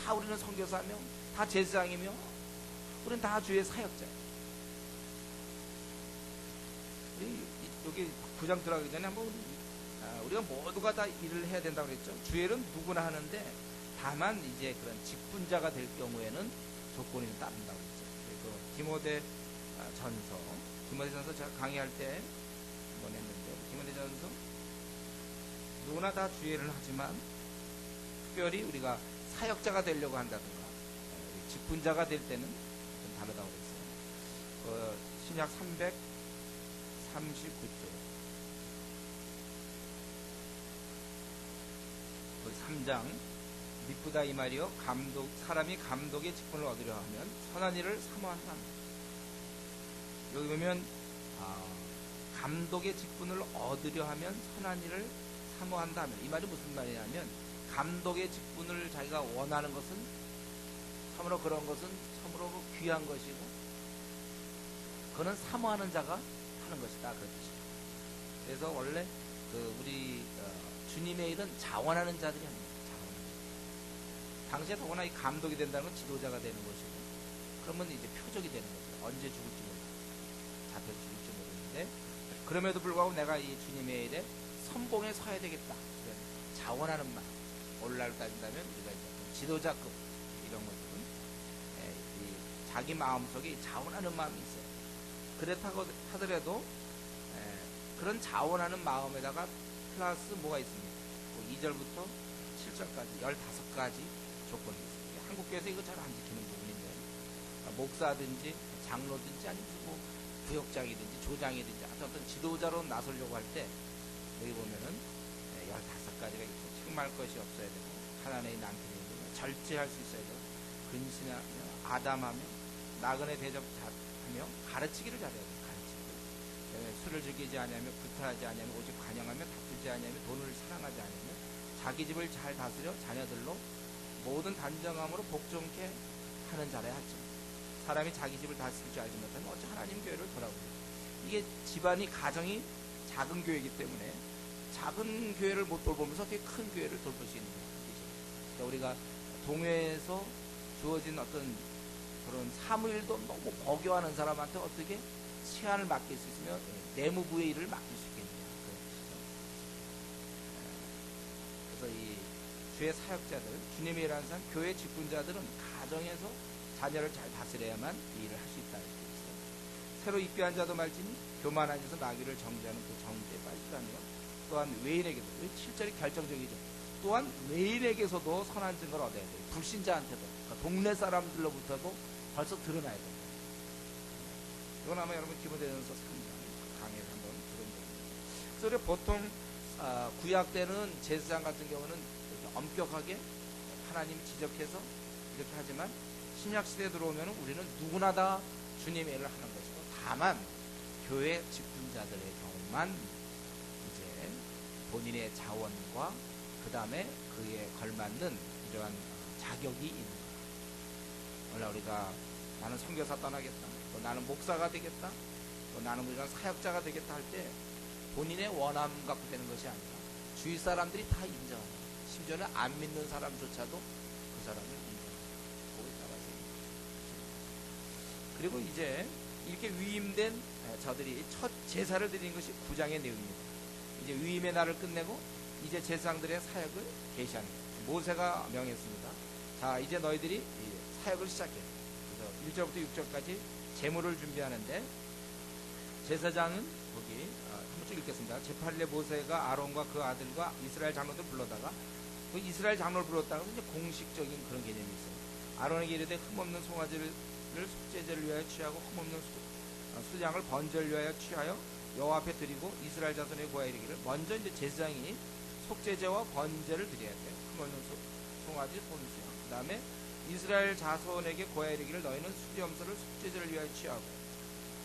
다 우리는 선교사며 다 제사장이며 우리는 다 주의 사역자예요. 여기 9장 들어가기 전에 한번 우리가 모두가 다 일을 해야 된다고 그랬죠. 주일은 누구나 하는데 다만 이제 그런 직분자가 될 경우에는 조건이 따른다고 그랬죠. 그래서 디모데전서 제가 강의할 때 한번 했는데 디모데전서 누구나 다 주일을 하지만 특별히 우리가 사역자가 되려고 한다든가 직분자가 될 때는 좀 다르다고 그랬어요. 신약 339조 3장 미쁘다 이 말이요 사람이 감독의 직분을 얻으려 하면 선한 일을 사모한다. 여기 보면 감독의 직분을 얻으려 하면 선한 일을 사모한다 하면 이 말이 무슨 말이냐면 감독의 직분을 자기가 원하는 것은 참으로 그런 것은 참으로 귀한 것이고 그거는 사모하는 자가 하는 것이다. 그런 뜻이죠. 그래서 원래 우리 주님의 일은 자원하는 자들이 합니다. 당시에 더구나 이 감독이 된다는 건 지도자가 되는 것이고 그러면 이제 표적이 되는 거죠. 언제 죽을지 몰라. 잡혀서 죽을지 모르는데 그럼에도 불구하고 내가 이 주님의 일에 선봉에 서야 되겠다. 자원하는 마음. 오늘날 따진다면 우리가 이제 지도자급 이런 것들은 자기 마음속에 자원하는 마음이 있어요. 그렇다고 하더라도 그런 자원하는 마음에다가 플러스 뭐가 있습니까? 2절부터 7절까지 15가지 조건이 있습니다. 한국교회에서 이거 잘 안 지키는 부분인데 목사든지 장로든지 아니면 뭐 부역장이든지 조장이든지 어떤 지도자로 나서려고 할 때 여기 보면은 15가지가 있고 책망할 것이 없어야 되고 하나님의 남편이 절제할 수 있어야 되고 근신하며 아담하며 나그네 대접하며 가르치기를 잘해야 돼요. 가르치기를. 술을 즐기지 아니하며 구타하지 아니하며 오직 관영하며 다투지 아니하며 돈을 사랑하지 아니하며 자기 집을 잘 다스려 자녀들로 모든 단정함으로 복종케 하는 자라야 하죠. 사람이 자기 집을 다스릴 줄 알지 못하면 어찌 하나님 교회를 돌아보냐. 이게 집안이 가정이 작은 교회이기 때문에 작은 교회를 못 돌보면서 어떻게 큰 교회를 돌볼 수 있는 거죠. 그러니까 우리가 동회에서 주어진 어떤 그런 사무일도 너무 버거워하는 사람한테 어떻게 시간을 맡길 수 있으면 내무부의 일을 맡길 수 있겠느냐. 그래서 이 주의 사역자들, 주님의 일하는 사람, 교회 직분자들은 가정에서 자녀를 잘 다스려야만 이 일을 할 수 있다는 게 있어요. 새로 입교한 자도 말지니 교만한 자에서 나귀를 정죄하는 그 정죄에 빠지다며 또한 외인에게도 7절이 결정적이죠. 또한 외인에게서도 선한 증거를 얻어야 돼요. 불신자한테도 그러니까 동네 사람들로부터도 벌써 드러나야 돼요. 이건 아마 여러분 디모데전서 3장 강의에서 한번 들은 겁니다. 그래서 보통 구약 때는 제사장 같은 경우는 이렇게 엄격하게 하나님 지적해서 이렇게 하지만 신약 시대에 들어오면 우리는 누구나 다 주님의 일을 하는 것이고 다만 교회 직분자들의 경우만 이제 본인의 자원과 그 다음에 그에 걸맞는 이러한 자격이 있는 거야. 원래 우리가 나는 선교사 떠나겠다, 또 나는 목사가 되겠다, 또 나는 이런 사역자가 되겠다 할 때 본인의 원함 갖고 되는 것이 아니라 주위 사람들이 다 인정하는 거야. 심지어는 안 믿는 사람조차도 그 사람을 인정하는 거야. 거기에 따라서. 그리고 이제 이렇게 위임된 저들이 첫 제사를 드리는 것이 9장의 내용입니다. 이제 위임의 날을 끝내고 이제 제사장들의 사역을 계시하는 거예요. 모세가 명했습니다. 자, 이제 너희들이 사역을 시작해. 그래서 1절부터 6절까지 제물을 준비하는데 제사장은 거기 한번 쭉 읽겠습니다. 제8일에 모세가 아론과 그 아들과 이스라엘 장로들 불러다가 그 이스라엘 장로를 불렀다가 이제 공식적인 그런 개념이 있어요. 아론에게 이르되 흠없는 송아지를 속죄제를 위하여 취하고 흠없는 수장을 번제를 위하여 취하여 여호와 앞에 드리고 이스라엘 자손의 고하에 이르기를 먼저 이제 제사장이 속죄제와 번제를 드려야 돼요. 흠없는 송아지 손수양. 그 다음에 이스라엘 자손에게 고하에 이르기를 너희는 수염소를 속죄제를 위하여 취하고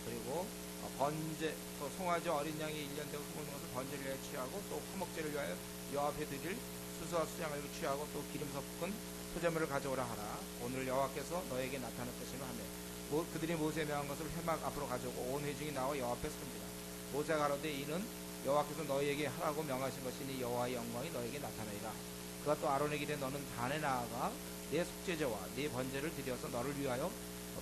그리고 번제 또 송아지 어린 양이 1년 되고 흠없는 것을 번제를 위하여 취하고 또 화목제를 위하여 여호와 앞에 드릴 수소와 수장을 취하고 또 기름 섞은 소제물을 가져오라 하라. 오늘 여호와께서 너에게 나타날 것이라 하며 그들이 모세에 명한 것을 회막 앞으로 가져오고 온 회중이 나와 여호와 앞에 섭니다. 모세가 가로되 이는 여호와께서 너희에게 하라고 명하신 것이니 여호와의 영광이 너에게 나타나리라. 그가 또 아론에게 이르되 너는 단에 나아가 내 속죄제와 내 번제를 드려서 너를 위하여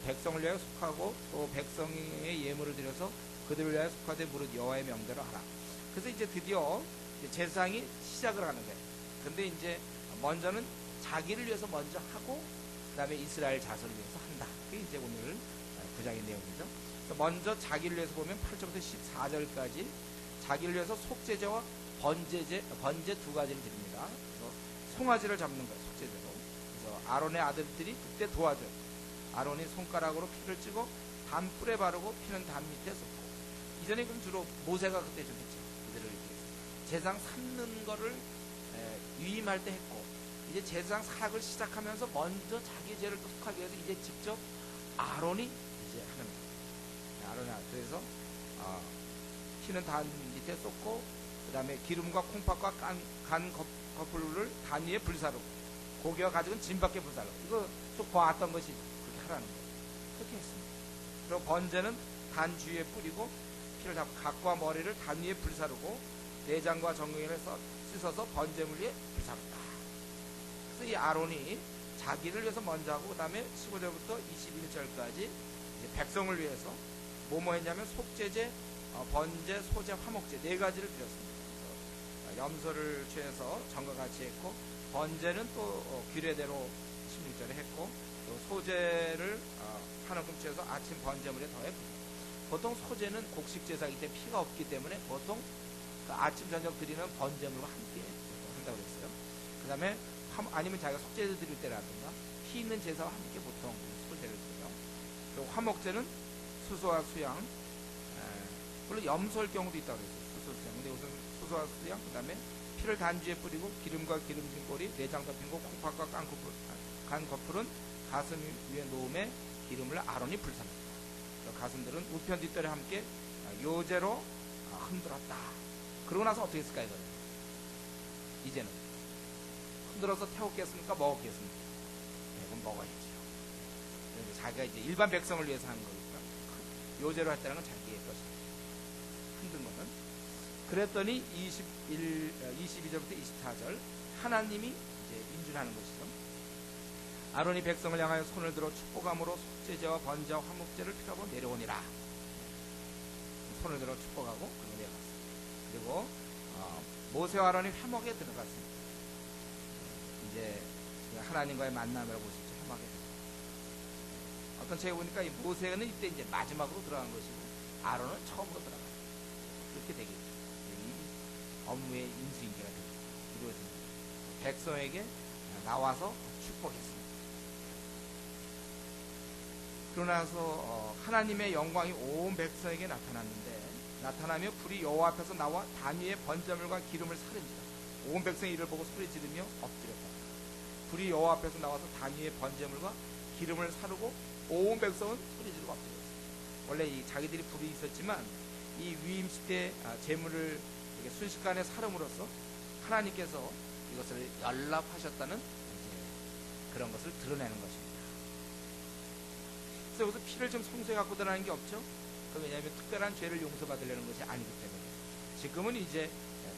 백성을 위하여 속하고 또 백성의 예물을 드려서 그들을 위하여 속하되 무릇 여호와의 명대로 하라. 그래서 이제 드디어 제사장이 시작을 하는 거예요. 근데 이제 먼저는 자기를 위해서 먼저 하고 그 다음에 이스라엘 자손을 위해서 한다. 그게 이제 오늘 9장의 내용이죠. 먼저 자기를 위해서 보면 8절부터 14절까지 자기를 위해서 속죄제와 번제 두 가지를 드립니다. 그래서 송아지를 잡는 거예요. 속죄제로. 그래서 아론의 아들들이 그때 도와줘요. 아론이 손가락으로 피를 찍어 담뿔에 바르고 피는 담 밑에 쏟고. 이전에 그럼 주로 모세가 그때 좀 했죠. 그대로 이렇게 제사장 삼는 거를 위임할 때 했고 이제 제사장 사역을 시작하면서 먼저 자기 죄를 속하기 위해서 이제 직접 아론이 이제 하는 거예요. 아론이 그래서 피는 단 밑에 쏟고 그 다음에 기름과 콩팥과 간 거풀을 단 위에 불사르고 고기와 가죽은 진 밖에 불사르고 이거 쭉 봐왔던 것이 그렇게 하라는 거예요. 그렇게 했습니다. 그리고 번제는 단 주위에 뿌리고 피를 잡고 각과 머리를 단 위에 불사르고 내장과 정경을 씻어서 번제물 위에 불사른다. 그래서 이 아론이 자기를 위해서 먼저 하고 그 다음에 15절부터 21절까지 백성을 위해서 뭐뭐 했냐면 속죄제, 번제, 소제, 화목제 네 가지를 드렸습니다. 그래서 염소를 취해서 전과 같이 했고 번제는 또 규례대로 16절에 했고 또 소제를 한 움큼 취해서 아침 번제물에 더했고 보통 소제는 곡식 제사이기 때문에 피가 없기 때문에 보통 그 아침 저녁 드리는 번제물과 함께 한다고 그랬어요. 그 다음에 아니면 자기가 속죄를 드릴 때라든가 피 있는 제사와 함께 보통 소제를 드려요. 그리고 화목제는 수소와 수양, 물론 염소일 경우도 있다고 그랬어요. 수소, 수양. 근데 우선 수소와 수양, 그 다음에 피를 단주에 뿌리고 기름과 기름진 꼬리, 내장 덮인 거, 콩팥과 간 거풀은 가슴 위에 놓음에 기름을 아론이 불사합니다. 가슴들은 우편 뒷덜에 함께 요제로 흔들었다. 그러고 나서 어떻게 했을까요? 이제는 흔들어서 태웠겠습니까? 먹었겠습니까? 네, 그럼 먹어야죠. 자기가 이제 일반 백성을 위해서 하는 거니까 요제로 했다는 건 자기의 것이죠. 흔든 거는. 그랬더니 22절부터 24절 하나님이 이제 인준하는 것이죠. 아론이 백성을 향하여 손을 들어 축복함으로 속죄제와 번제와 화목제를 피하고 내려오니라. 손을 들어 축복하고 그리고 내려갔어요. 그리고 모세와 아론이 회막에 들어갔습니다. 이제 하나님과의 만남을 보시죠. 회막에 들어갔어요. 어떤 책에 보니까 이 모세는 이때 이제 마지막으로 들어간 것이고 아론은 처음으로 들어간 거예요. 그렇게 되겠죠. 이 업무의 인수인계가 이루어집니다. 백성에게 나와서 축복했습니다. 그러고 나서 하나님의 영광이 온 백성에게 나타나며 불이 여호와 앞에서 나와 단위의 번제물과 기름을 사른지라. 온 백성이 이를 보고 소리 지르며 엎드렸다. 불이 여호와 앞에서 나와서 단위의 번제물과 기름을 사르고 온 백성은 소리 지르고 엎드렸어요. 원래 이 자기들이 불이 있었지만 이 위임식 때 제물을 순식간에 사름으로써 하나님께서 이것을 연락하셨다는 그런 것을 드러내는 것입니다. 그래서 여기서 피를 좀 성소에 갖고 들어가는 게 없죠. 왜냐하면 특별한 죄를 용서받으려는 것이 아니기 때문에 지금은 이제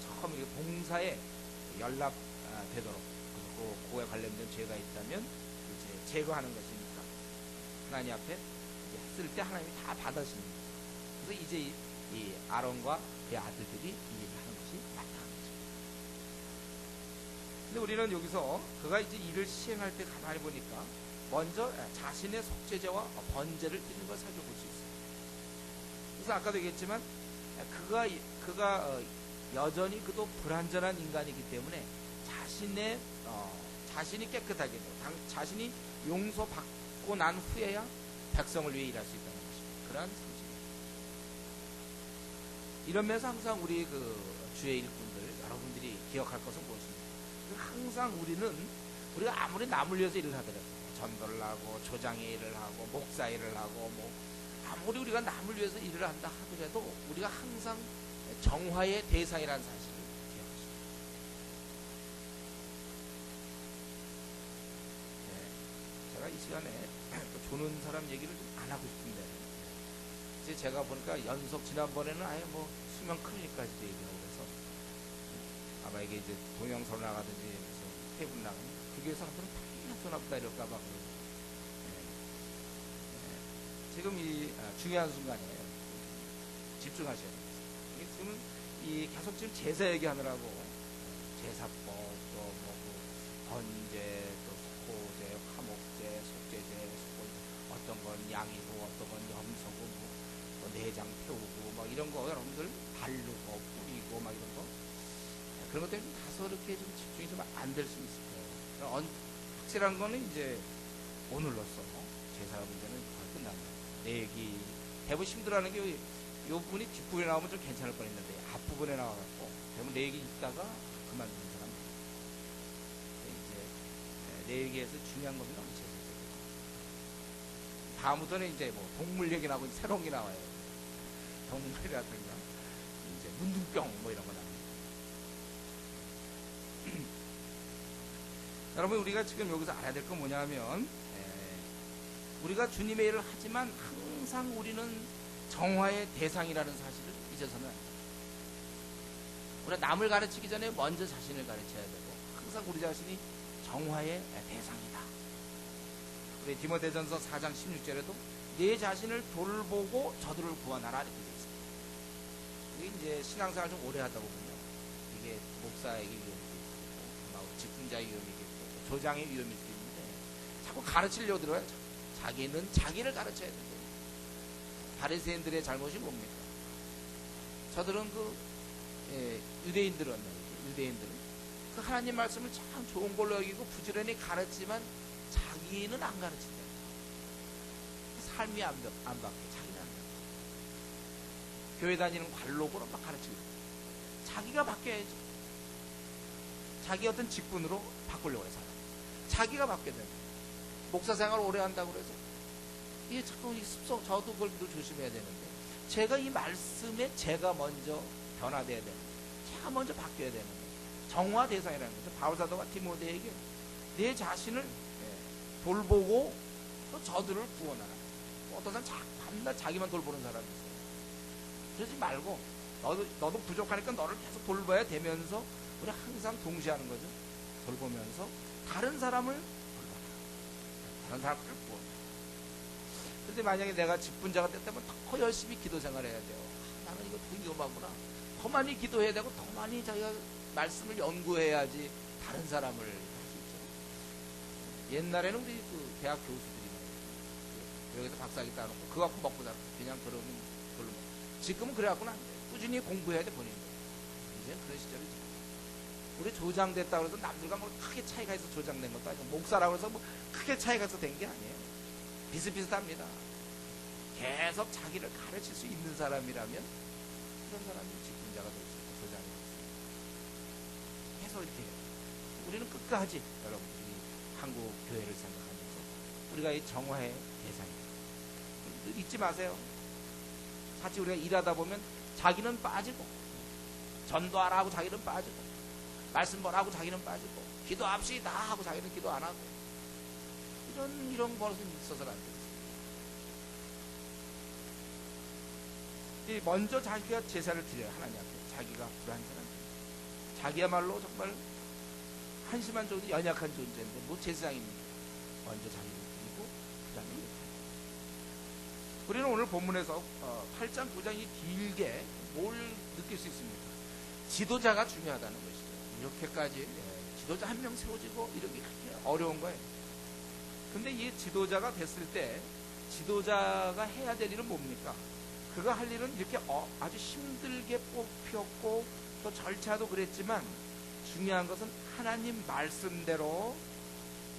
처음 봉사에 연락되도록 그리고 그거에 관련된 죄가 있다면 이제 제거하는 것이니까 하나님 앞에 이제 했을 때 하나님이 다 받으십니다. 그래서 이제 이 아론과 그의 아들들이 이 일을 하는 것이 마땅한 거죠. 근데 우리는 여기서 그가 이제 일을 시행할 때 가만히 보니까 먼저 자신의 속죄제와 번제를 드리는 걸 살펴볼 수 있어요. 그래서 아까도 얘기했지만 그가 여전히 그도 불완전한 인간이기 때문에 자신이 깨끗하게 되고 자신이 용서받고 난 후에야 백성을 위해 일할 수 있다는 것입니다. 그러한 상징입니다. 이런 면에서 항상 우리 주의 일꾼들 여러분들이 기억할 것은 무엇입니까? 항상 우리가 아무리 남을 위해서 일을 하더라도 전도를 하고 조장의 일을 하고 목사 일을 하고 아무리 우리가 남을 위해서 일을 한다 하더라도 우리가 항상 정화의 대상이라는 사실을 기억하십시오. 제가 이 시간에 또 조는 사람 얘기를 좀 안 하고 싶은데 이제 제가 보니까 연속 지난번에는 아예 수면 클리닉까지도 얘기하고 그래서 아마 이게 이제 동영상 나가든지 무슨 테이블 나가면 그게 사람들은 전화보다 이럴까봐 그러고 지금 이 중요한 순간이에요. 집중하셔야 돼요. 지금은 계속 지금 제사 얘기하느라고 제사법 또 번제 또 속호제, 화목제, 속죄제, 어떤 건 양이고 어떤 건 염소고 또 내장 태우고 이런 거 여러분들 바르고 뿌리고 이런 거 그런 것 때문에 다소 이렇게 좀 집중이 좀 안 될 수 있을 거예요. 확실한 거는 이제 오늘로써 제사 문제는 거의 끝납니다. 내 얘기 대부분 힘들어하는 게 요 부분이 뒷부분에 나오면 좀 괜찮을 뻔했는데 앞부분에 나와갖고 대부분 내 얘기 읽다가 그만두는 사람. 이제 내 얘기에서 중요한 겁니다. 다음부터는 이제 동물 얘기 나오고 새로운 게 나와요. 동물이라든가 이제 문둥병 이런 거 나옵니다. 여러분 우리가 지금 여기서 알아야 될 건 뭐냐면 우리가 주님의 일을 하지만 항상 우리는 정화의 대상이라는 사실을 잊어서는 안 돼요. 우리가 남을 가르치기 전에 먼저 자신을 가르쳐야 되고 항상 우리 자신이 정화의 대상이다. 우리 디모데전서 4장 16절에도 내 자신을 돌보고 저들을 구원하라 이렇게 되어 있습니다. 이게 이제 신앙생활 좀 오래 하다 보면요. 이게 목사에게 위험이 있고 직분자의 위험이 있고 조장의 위험이 있는데 자꾸 가르치려고 들어요. 자기는 자기를 가르쳐야 된다. 바리새인들의 잘못이 뭡니까? 저들은 유대인들은 그 하나님 말씀을 참 좋은 걸로 여기고 부지런히 가르치지만 자기는 안 가르친다. 삶이 안 바뀌어. 자기는 안 바뀌어. 교회 다니는 관록으로 막 가르치고 자기가 바뀌어야지. 자기 어떤 직분으로 바꾸려고 해서 자기가 바뀌어야 된다. 목사 생활 오래 한다고 그래서 이게 자꾸 이 습성, 저도 그걸 조심해야 되는데 제가 이 말씀에 제가 먼저 변화돼야 되는 제가 먼저 바뀌어야 되는 거예요. 정화 대상이라는 거죠. 바울사도가 디모데에게 내 자신을 돌보고 또 저들을 구원하라. 어떤 사람 밤낮 자기만 돌보는 사람이 있어요. 그러지 말고 너도 부족하니까 너를 계속 돌봐야 되면서 우리 항상 동시에 하는 거죠. 돌보면서 다른 사람을 돌봐라. 다른 사람을 구원하라. 그런데 만약에 내가 직분자가 됐다면 더 열심히 기도 생활을 해야 돼요. 나는 이거 되게 위험하구나. 더 많이 기도해야 되고 더 많이 자기가 말씀을 연구해야지 다른 사람을 할 수 있죠. 옛날에는 우리 대학 교수들이 여기서 박사학위 따놓고 그거 갖고 먹고 살아. 그냥 그러면 별로. 지금은 그래갖고는 안 돼. 꾸준히 공부해야 돼, 본인도. 이제 그런 시절이지. 우리 조장됐다고 해서 남들과 뭐 크게 차이가 있어 조장된 것도 아니고, 목사라고 해서 뭐 크게 차이가 있어 된 게 아니에요. 비슷비슷합니다. 계속 자기를 가르칠 수 있는 사람이라면 그런 사람이 직분자가 될 수 있고 조장이 될 수 있고 계속 이렇게 해요. 우리는 끝까지 여러분들이 한국 교회를 생각하면서 우리가 이 정화의 대상이에요. 잊지 마세요. 같이 우리가 일하다 보면 자기는 빠지고, 전도하라 하고 자기는 빠지고, 말씀 보라 하고 자기는 빠지고, 기도합시다 하고 자기는 기도 안 하고, 이런 버릇은 있어서는 안 돼요. 먼저 자기가 제사를 드려요. 하나님한테. 자기가 불한 사람, 자기야말로 정말 한심한 존재, 연약한 존재인데 뭐 제사장입니까? 먼저 자기를 드리고 그 다음에 우리는 오늘 본문에서 8장 9장이 길게 뭘 느낄 수 있습니까? 지도자가 중요하다는 것이죠. 이렇게까지 지도자 한 명 세워지고 이렇게 어려운 거예요. 근데 이 지도자가 됐을 때 지도자가 해야 될 일은 뭡니까? 그가 할 일은 이렇게 아주 힘들게 뽑혔고 또 절차도 그랬지만 중요한 것은 하나님 말씀대로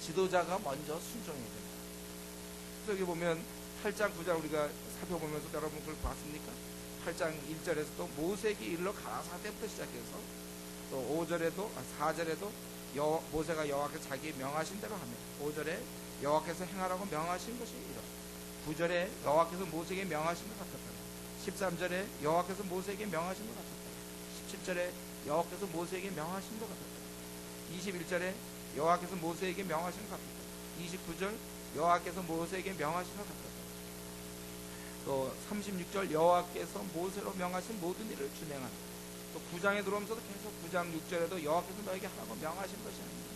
지도자가 먼저 순종해야 된다. 그래서 여기 보면 8장 9장 우리가 살펴보면서 여러분 그걸 봤습니까? 8장 1절에서 또 모세에게 이르러 가라사 때부터 시작해서 또 5절에도 4절에도 모세가 여호와께서 자기의 명하신 대로 하며, 5절에 여호와께서 행하라고 명하신 것이 이러, 9절에 여호와께서 모세에게 명하신 것 같았다, 13절에 여호와께서 모세에게 명하신 것 같았다, 17절에 여호와께서 모세에게 명하신 것 같았다, 21절에 여호와께서 모세에게 명하신 것 같았다, 29절 여호와께서 모세에게 명하신 것 같았다, 또 36절 여호와께서 모세로 명하신 모든 일을 준행한다. 또 9장에 들어오면서도 계속 9장 6절에도 여호와께서 너에게 하라고 명하신 것이 아닙니다.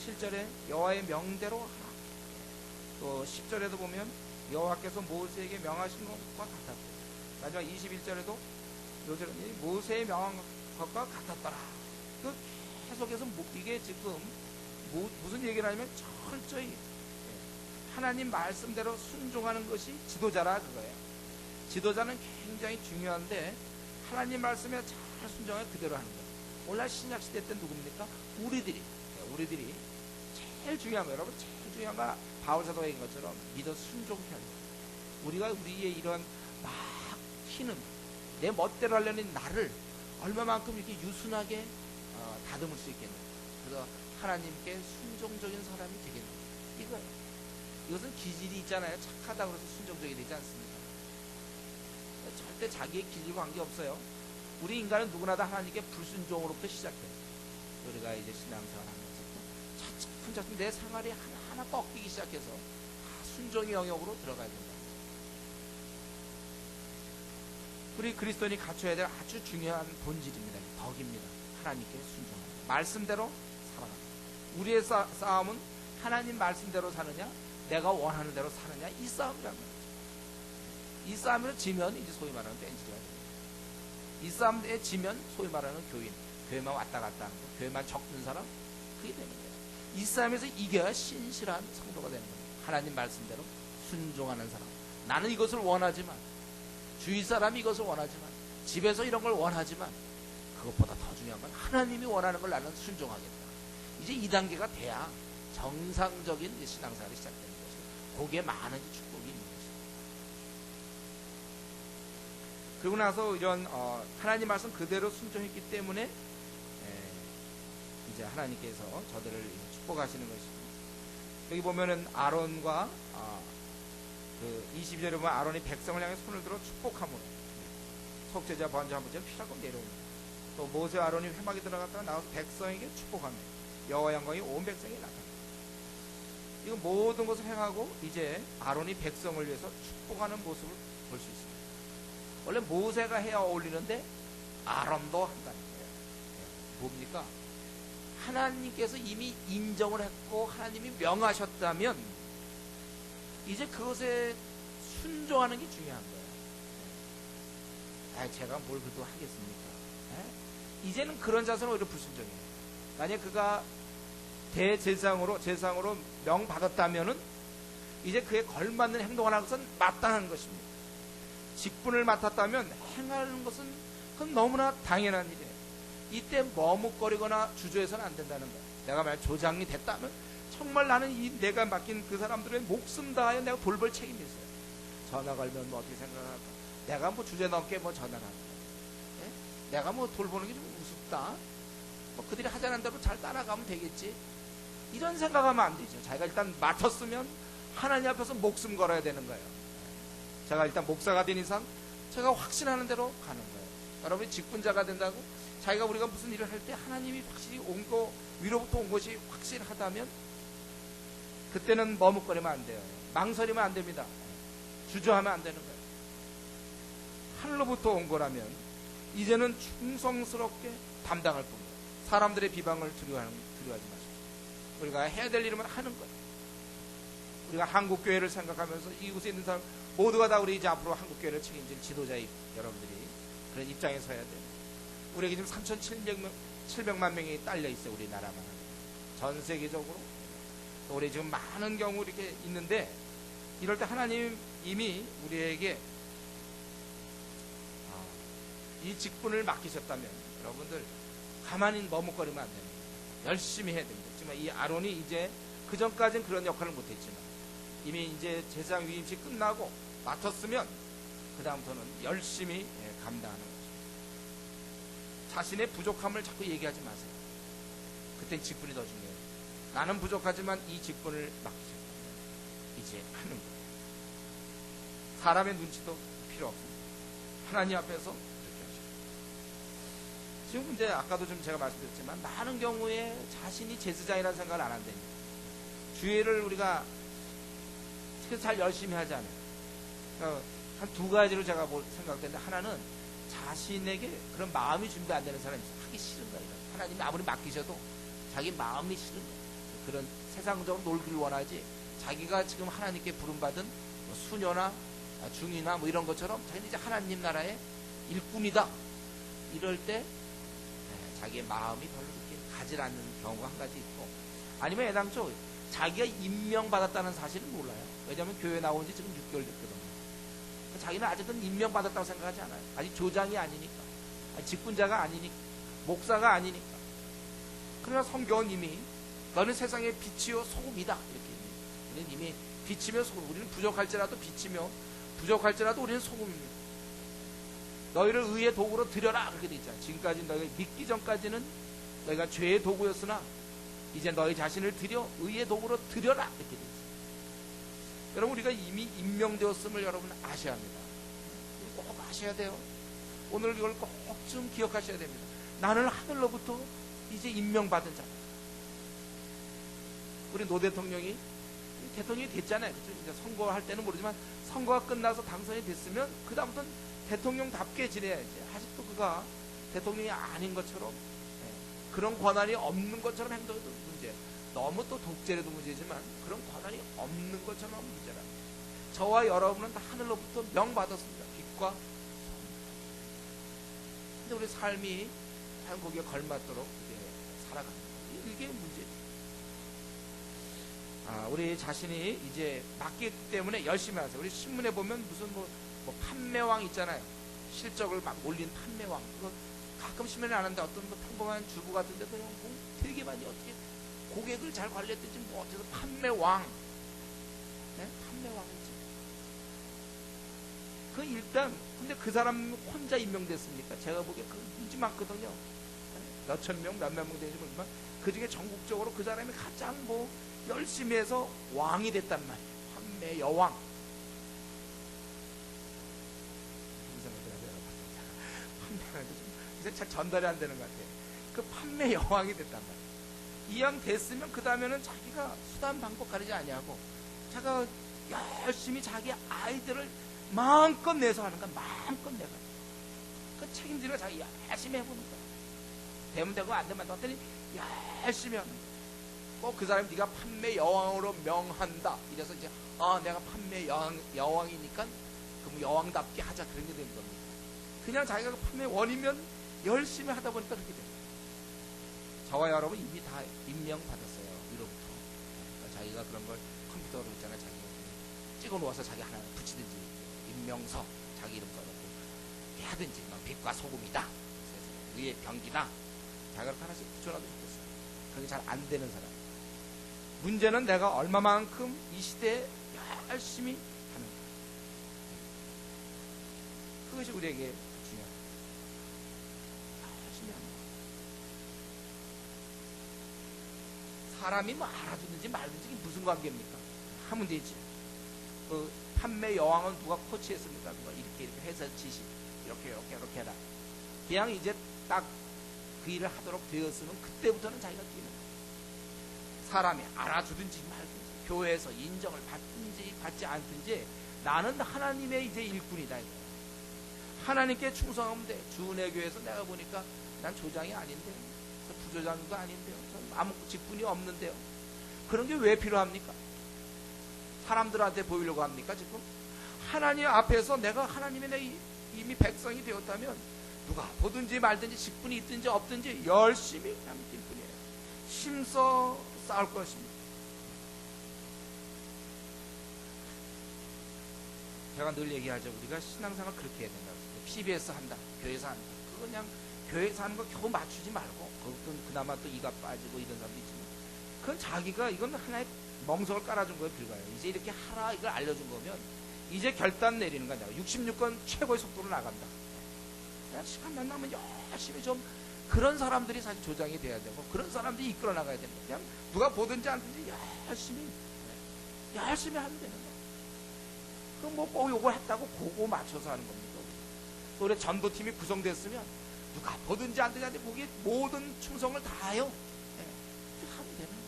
7절에 여호와의 명대로 하라. 또 10절에도 보면 여호와께서 모세에게 명하신 것과 같았다. 마지막 21절에도 요절은 모세의 명한 것과 같았더라. 그 계속해서 이게 지금 무슨 얘기를 하냐면 철저히 하나님 말씀대로 순종하는 것이 지도자라 그거예요. 지도자는 굉장히 중요한데 하나님 말씀에 잘 순종해 그대로 하는 거예요. 오늘날 신약시대 때 누굽니까? 우리들이 제일 중요한 거예요. 여러분 제일 중요한 건 바울사도가 얘기한 것처럼 믿어 순종해야 돼요. 우리가 우리의 이런 막 튀는 내 멋대로 하려는 나를 얼마만큼 이렇게 유순하게 다듬을 수 있겠냐. 그래서 하나님께 순종적인 사람이 되겠냐. 이거예요. 이것은 기질이 있잖아요. 착하다고 해서 순종적이 되지 않습니다. 절대 자기의 기질과 관계없어요. 우리 인간은 누구나 다 하나님께 불순종으로부터 시작해요. 우리가 이제 신앙생활 하면서 차츰차츰 내 생활이 하나하나 꺾이기 시작해서 순종의 영역으로 들어가야 된다. 우리 그리스도인이 갖춰야 될 아주 중요한 본질입니다. 덕입니다. 하나님께 순종하는 말씀대로 살아가는. 우리의 싸움은 하나님 말씀대로 사느냐, 내가 원하는 대로 사느냐, 이 싸움이란 말이죠. 이 싸움에서 지면 이제 소위 말하는 벤치가 됩니다. 이 싸움에 지면 소위 말하는 교회만 왔다 갔다 하는 거, 교회만 적는 사람, 그게 되는 거예요. 이 싸움에서 이겨야 신실한 성도가 되는 겁니다. 하나님 말씀대로 순종하는 사람. 나는 이것을 원하지만, 주위 사람이 이것을 원하지만, 집에서 이런 걸 원하지만, 그것보다 더 중요한 건 하나님이 원하는 걸 나는 순종하겠다. 이제 이 단계가 돼야 정상적인 신앙생활이 시작되는 것이고, 거기에 많은 축복이 있는 것입니다. 그리고 나서 이런 하나님 말씀 그대로 순종했기 때문에 이제 하나님께서 저들을 축복하시는 것입니다. 여기 보면은 아론과 그 22절에 보면 아론이 백성을 향해 손을 들어 축복함으로 속죄자 번제 한 번째 피라고 내려옵니다. 또 모세 아론이 회막에 들어갔다가 나와서 백성에게 축복하며 여호와 영광이 온 백성에게 나타납니다. 이거 모든 것을 행하고 이제 아론이 백성을 위해서 축복하는 모습을 볼 수 있습니다. 원래 모세가 해야 어울리는데 아론도 한다는 거예요. 뭡니까? 하나님께서 이미 인정을 했고 하나님이 명하셨다면 이제 그것에 순종하는 게 중요한 거예요. 제가 뭘 그래도 하겠습니까? 이제는 그런 자세는 오히려 불순종이에요. 만약 그가 대제사장으로 명 받았다면은 이제 그에 걸맞는 행동을 하는 것은 마땅한 것입니다. 직분을 맡았다면 행하는 것은 그건 너무나 당연한 일이에요. 이때 머뭇거리거나 주저해서는 안 된다는 거예요. 내가 만약 조장이 됐다면 정말 나는 이 내가 맡긴 그 사람들의 목숨 다하여 내가 돌볼 책임이 있어요. 전화 걸면 뭐 어떻게 생각할까? 내가 뭐 주제넘게 뭐 전화를 할까? 예? 내가 뭐 돌보는 게 좀 우습다? 뭐 그들이 하자는 대로 잘 따라가면 되겠지? 이런 생각하면 안 되죠. 자기가 일단 맡았으면 하나님 앞에서 목숨 걸어야 되는 거예요. 제가 일단 목사가 된 이상 제가 확신하는 대로 가는 거예요. 여러분이 직분자가 된다고 자기가 우리가 무슨 일을 할 때 하나님이 확실히 온 거, 위로부터 온 것이 확실하다면 그때는 머뭇거리면 안 돼요. 망설이면 안 됩니다. 주저하면 안 되는 거예요. 하늘로부터 온 거라면 이제는 충성스럽게 담당할 뿐이에요. 사람들의 비방을 두려워하지 마십시오. 우리가 해야 될 일이면 하는 거예요. 우리가 한국교회를 생각하면서 이곳에 있는 사람 모두가 다 우리 이제 앞으로 한국교회를 책임질 지도자의 여러분들이 그런 입장에 서야 돼요. 우리에게 지금 3,700만 명이 딸려 있어요. 우리나라만. 전 세계적으로. 우리 지금 많은 경우 이렇게 있는데 이럴 때 하나님 이미 우리에게 이 직분을 맡기셨다면 여러분들 가만히 머뭇거리면 안 됩니다. 열심히 해야 됩니다. 지금 이 아론이 이제 그 전까지는 그런 역할을 못했지만 이미 이제 제사장 위임식 끝나고 맡았으면 그 다음부터는 열심히 감당하는 거죠. 자신의 부족함을 자꾸 얘기하지 마세요. 그땐 직분이 더 중요해요. 나는 부족하지만 이 직분을 맡기셨다면 이제 하는 거예요. 사람의 눈치도 필요 없습니다. 하나님 앞에서 그렇게 하시고 지금 이제 아까도 좀 제가 말씀드렸지만 많은 경우에 자신이 제사장이라는 생각을 안 한답니다. 주의를 우리가 잘 열심히 하지 않아요. 한 두 가지로 제가 생각되는데 하나는 자신에게 그런 마음이 준비 안 되는 사람이 있어요. 하기 싫은 거예요. 하나님이 아무리 맡기셔도 자기 마음이 싫은 거예요. 그런 세상적으로 놀기를 원하지 자기가 지금 하나님께 부름받은 뭐 수녀나 중이나 뭐 이런 것처럼 자기는 이제 하나님 나라의 일꾼이다. 이럴 때 자기의 마음이 별로 그렇게 가지 않는 경우가 한 가지 있고 아니면 애당초 자기가 임명받았다는 사실은 몰라요. 왜냐하면 교회 나온 지 지금 6개월 됐거든요. 자기는 아직은 임명받았다고 생각하지 않아요. 아직 조장이 아니니까. 아직 직분자가 아니니까. 목사가 아니니까. 그러나 성경은 이미 너는 세상의 빛이요 소금이다. 이렇게 우리는 이미 빛이며 소금. 우리는 부족할지라도 빛이며 부족할지라도 우리는 소금입니다. 너희를 의의 도구로 드려라. 그렇게 돼 있잖아요. 지금까지 너희가 믿기 전까지는 너희가 죄의 도구였으나 이제 너희 자신을 드려 의의 도구로 드려라. 이렇게 돼 있어요. 여러분 우리가 이미 임명되었음을 여러분 아셔야 합니다. 꼭 아셔야 돼요. 오늘 이걸 꼭 좀 기억하셔야 됩니다. 나는 하늘로부터 이제 임명받은 자다. 우리 노 대통령이 됐잖아요. 그렇죠? 이제 선거할 때는 모르지만 선거가 끝나서 당선이 됐으면 그 다음부터는 대통령답게 지내야지. 아직도 그가 대통령이 아닌 것처럼 그런 권한이 없는 것처럼 행동해도 문제예요. 너무 또 독재라도 문제지만 그런 권한이 없는 것처럼 문제라. 저와 여러분은 다 하늘로부터 명받았습니다. 빛과 소금. 근데 우리 삶이 과연 거기에 걸맞도록 살아가는 거예요. 이게 문제죠. 우리 자신이 이제 맡기 때문에 열심히 하세요. 우리 신문에 보면 무슨 뭐 판매왕 있잖아요. 실적을 막 올린 판매왕. 그거 가끔 신문에 안 하는데 어떤 평범한 주부 같은데 그냥 되게 많이 어떻게 고객을 잘 관리했든지 뭐 어때서 판매왕. 네? 판매왕이지. 그 일단 근데 그 사람 혼자 임명됐습니까? 제가 보기에 그 문제 많거든요. 몇천 명, 몇만 명 되는지 모르지만 그 중에 전국적으로 그 사람이 가장 뭐 열심히 해서 왕이 됐단 말이에요. 판매 여왕. 판매가 좀 잘 전달이 안 되는 것 같아요. 그 판매 여왕이 됐단 말이에요. 이왕 됐으면 그 다음에는 자기가 수단 방법 가리지 아니하고 자기가 열심히 자기 아이들을 마음껏 내서 하는 거야. 마음껏 내가. 그 책임지는 자기 열심히 해보는 거야. 되면 되고 안 되면 어떠니 열심히 하는 거야. 꼭 그 사람이 네가 판매 여왕으로 명한다. 이래서 이제 내가 판매 여왕이니까 그럼 여왕답게 하자. 그런 게 되는 겁니다. 그냥 자기가 그 판매 원이면 열심히 하다 보니까 그렇게 돼요. 저와 여러분 이미 다 임명받았어요. 위로부터. 그러니까 자기가 그런 걸 컴퓨터로 있잖아요. 자기가 찍어 놓아서 자기 하나 붙이든지, 임명서 자기 이름 써놓고 이렇게 하든지, 넌 빛과 소금이다, 의의 병기다, 자기가 그렇게 하나씩 붙여놔도 좋겠어요. 그게 잘 안 되는 사람. 문제는 내가 얼마만큼 이 시대에 열심히 하는 것. 그것이 우리에게 중요합니다. 열심히 하는 것. 사람이 뭐 알아주든지 말든지 무슨 관계입니까? 하면 되지. 그 판매 여왕은 누가 코치했습니까? 누가 이렇게 해서 지시, 이렇게 해라. 그냥 이제 딱 그 일을 하도록 되었으면 그때부터는 자기가 뛰는 거예요. 사람이 알아주든지 말든지, 교회에서 인정을 받든지 받지 않든지, 나는 하나님의 이제 일꾼이다. 하나님께 충성하면 돼. 주은혜교회에서 내가 보니까 난 조장이 아닌데, 부조장도 아닌데요, 아무 직분이 없는데요. 그런 게 왜 필요합니까? 사람들한테 보이려고 합니까? 지금 하나님 앞에서 내가 하나님의 이미 백성이 되었다면 누가 보든지 말든지 직분이 있든지 없든지 열심히 하면 될 뿐이에요. 힘써 싸울 것입니다. 제가 늘 얘기하죠. 우리가 신앙생활 그렇게 해야 된다고. PBS 한다, 교회에서 한다. 그거 그냥 교회에서 하는 거 겨우 맞추지 말고, 그것도 그나마 또 이가 빠지고 이런 사람도 있지만, 그건 자기가 이건 하나의 멍석을 깔아준 거에 불과해요. 이제 이렇게 하라 이걸 알려준 거면 이제 결단 내리는 거냐. 66건 최고의 속도로 나간다. 그냥 시간만 나면 열심히 좀, 그런 사람들이 사실 조장이 돼야 되고, 그런 사람들이 이끌어 나가야 됩니다. 그냥 누가 보든지 안 보든지 열심히 하면 되는 거예요. 그럼 뭐 꼭 요거 했다고 그거 맞춰서 하는 겁니다. 또 우리 전도팀이 구성됐으면 누가 보든지 안 보든지 거기에 모든 충성을 다해요. 네. 하면 되는 거예요.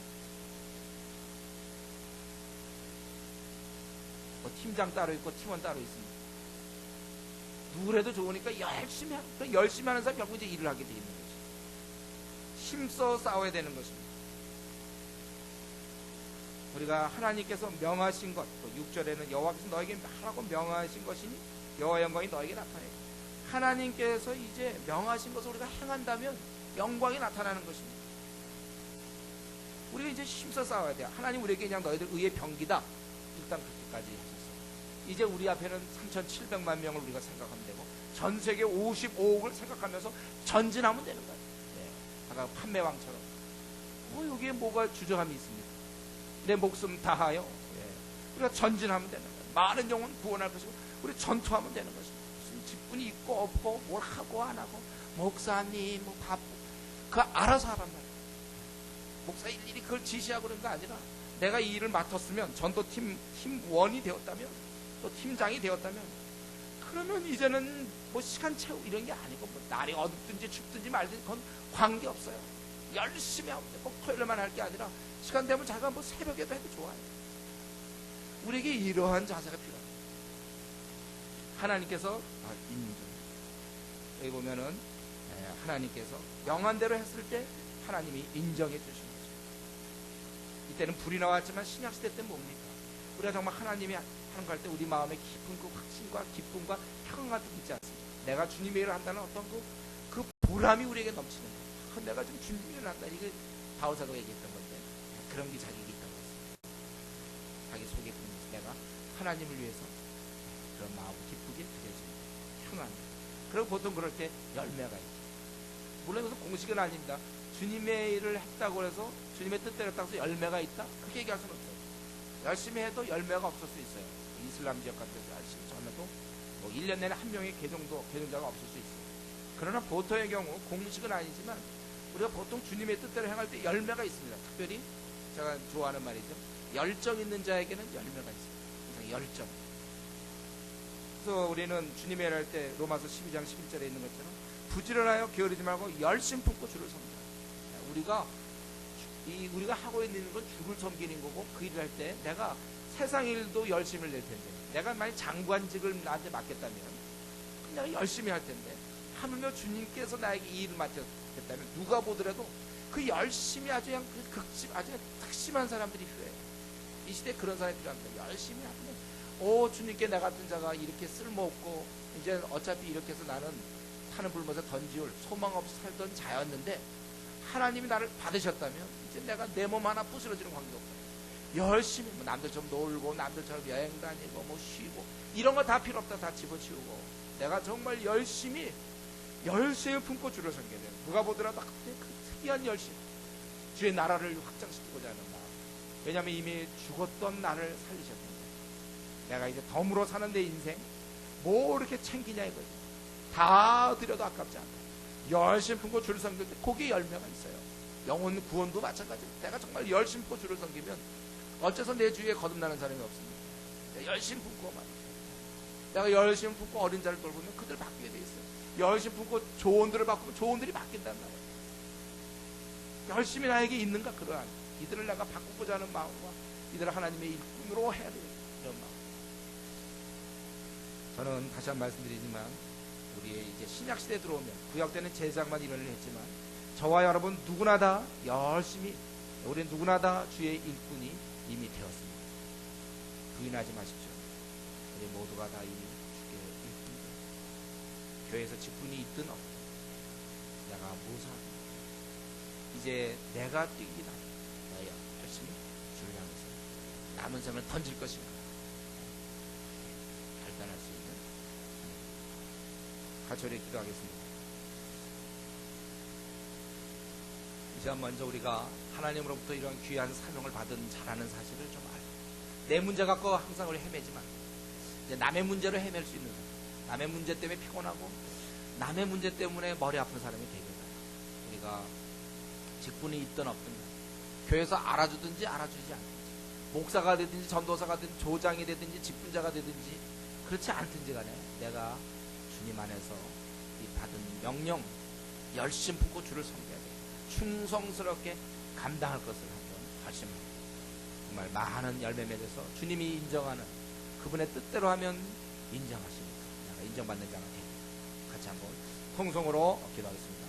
뭐 팀장 따로 있고 팀원 따로 있습니다. 누구라도 좋으니까 열심히 하는 사람이 결국 이제 일을 하게 돼 있는 거죠. 힘써 싸워야 되는 것입니다. 우리가 하나님께서 명하신 것, 또 6절에는 여호와께서 너에게 하라고 명하신 것이니 여호와 영광이 너에게 나타나요. 하나님께서 이제 명하신 것을 우리가 행한다면 영광이 나타나는 것입니다. 우리가 이제 힘써 싸워야 돼요. 하나님 우리에게 그냥 너희들 의의 병기다, 일단 그렇게까지 하셨어요. 이제 우리 앞에는 3,700만 명을 우리가 생각하면 되고, 전 세계 55억을 생각하면서 전진하면 되는 거예요. 네. 아까 판매왕처럼. 여기에 뭐가 주저함이 있습니까? 내 목숨 다하여, 예, 우리가 전진하면 되는 거예요. 많은 영혼 구원할 것이고, 우리 전투하면 되는 것입니다. 무슨 직분이 있고 없고, 뭘 하고 안 하고, 목사님 뭐 바쁘, 그거 알아서 하란 말이에요. 목사 일일이 그걸 지시하고 그런 거 아니라, 내가 이 일을 맡았으면, 전도팀 팀원이 되었다면, 또 팀장이 되었다면, 그러면 이제는 뭐 시간 채우 이런 게 아니고, 뭐 날이 어둡든지 춥든지 말든지 그건 관계없어요. 열심히 하면 돼. 꼭 토요일만 할 게 아니라 시간 되면 자기가 뭐 새벽에도 해도 좋아요. 우리에게 이러한 자세가 필요합니다. 하나님께서 인정. 여기 보면은 하나님께서 명한 대로 했을 때 하나님이 인정해 주신 거죠. 이때는 불이 나왔지만 신약시대 때 뭡니까? 우리가 정말 하나님이 하는 거 할 때 우리 마음에 깊은 그 확신과 기쁨과 평안 같은 게 있지 않습니까? 내가 주님의 일을 한다는 어떤 그 보람이 우리에게 넘치는 거예요. 내가 지금 주님의 일을 한다. 이게 바울사가 얘기했던 건데, 그런 게 자기에게 있다고 했어요. 자기 속에 있는 내가 하나님을 위해서 그런 마음을 기쁘게 드려집니다. 평안. 그리고 보통 그럴 때 열매가 있죠. 물론 이것은 공식은 아닙니다. 주님의 일을 했다고 해서 주님의 뜻대로 했다고 해서 열매가 있다? 그렇게 얘기할 수는 없어요. 열심히 해도 열매가 없을 수 있어요. 이슬람 지역 같은 데서 열심히 전해도 뭐 1년 내내 한 명의 개종자가 없을 수 있어요. 그러나 보통의 경우 공식은 아니지만 우리가 보통 주님의 뜻대로 행할 때 열매가 있습니다. 특별히 제가 좋아하는 말이죠. 열정 있는 자에게는 열매가 있습니다. 열정. 그래서 우리는 주님의 일을 할 때 로마서 12장 11절에 있는 것처럼 부지런하여 게으르지 말고 열심 품고 주를 섬기라. 우리가 하고 있는 건 주를 섬기는 거고, 그 일을 할 때 내가 세상 일도 열심을 낼 텐데, 내가 만약 장관직을 나한테 맡겼다면 내가 열심히 할 텐데, 하물며 주님께서 나에게 이 일을 맡겼다면 누가 보더라도 그 열심히 아주 그냥 아주 특심한 사람들이 필요해요. 이 시대에 그런 사람이 필요합니다. 열심히 하면 주님께 나 같은 자가 이렇게 쓸모없고 이제 어차피 이렇게 해서 나는 타는 불못에 던지올 소망 없이 살던 자였는데 하나님이 나를 받으셨다면 이제 내가 내 몸 하나 부스러지는 관계 없어요. 열심히 뭐 남들처럼 놀고 남들처럼 여행 다니고 뭐 쉬고 이런 거 다 필요 없다. 다 집어치우고 내가 정말 열심히 품고 주를 섬겨야 돼요. 누가 보더라도 그 특이한 열심, 주의 나라를 확장시키고자 하는 마음. 왜냐하면 이미 죽었던 나를 살리셨습니다. 내가 이제 덤으로 사는 내 인생 뭐 이렇게 챙기냐 이거죠. 다 드려도 아깝지 않다. 열심히 품고 주를 섬길 때 거기에 열매가 있어요. 영혼 구원도 마찬가지로 내가 정말 열심히 품고 주를 섬기면 어째서 내 주위에 거듭나는 사람이 없습니다. 내가 열심히 품고만, 내가 열심히 품고 어린 자를 돌보면 그들 바뀌게 돼 있어요. 열심히 품고 조언들을 바꾸면 조언들이 바뀐단 말이에요. 열심히 나에게 있는가 그러한 이들을 내가 바꾸고자 하는 마음과 이들을 하나님의 일꾼으로 해야 돼요. 이런 마음. 저는 다시 한번 말씀드리지만 우리의 이제 신약 시대에 들어오면 구약 때는 제사장만 이런 일을 했지만 저와 여러분 누구나 다 열심히 우리는 누구나 다 주의 일꾼이 이미 되었습니다. 부인하지 마십시오. 우리 모두가 다 이미 주의 일꾼입니다. 교회에서 직분이 있든 없든 내가 무사하든 이제 내가 뛰기다. 내가 열심히 주를 향해서 남은 생을 던질 것인가 결단할 수 있는 가초리 기도하겠습니다. 이 시간 먼저 우리가 하나님으로부터 이런 귀한 사명을 받은 자라는 사실을 좀 알고 내 문제 갖고 항상 우리 헤매지만 이제 남의 문제로 헤맬 수 있는 사람, 남의 문제 때문에 피곤하고 남의 문제 때문에 머리 아픈 사람이 되겠다. 우리가 직분이 있든 없든 교회에서 알아주든지 알아주지 않든지 목사가 되든지 전도사가 되든지 조장이 되든지 직분자가 되든지 그렇지 않든지 간에 내가 주님 안에서 이 받은 명령 열심히 품고 주를 섬겨야 돼. 충성스럽게 감당할 것을 한번 결심합니다. 정말 많은 열매 맺어서 주님이 인정하는 그분의 뜻대로 하면 인정하십니까? 내가 인정받는 자가 됩니다. 같이 한번 통성으로 기도하겠습니다.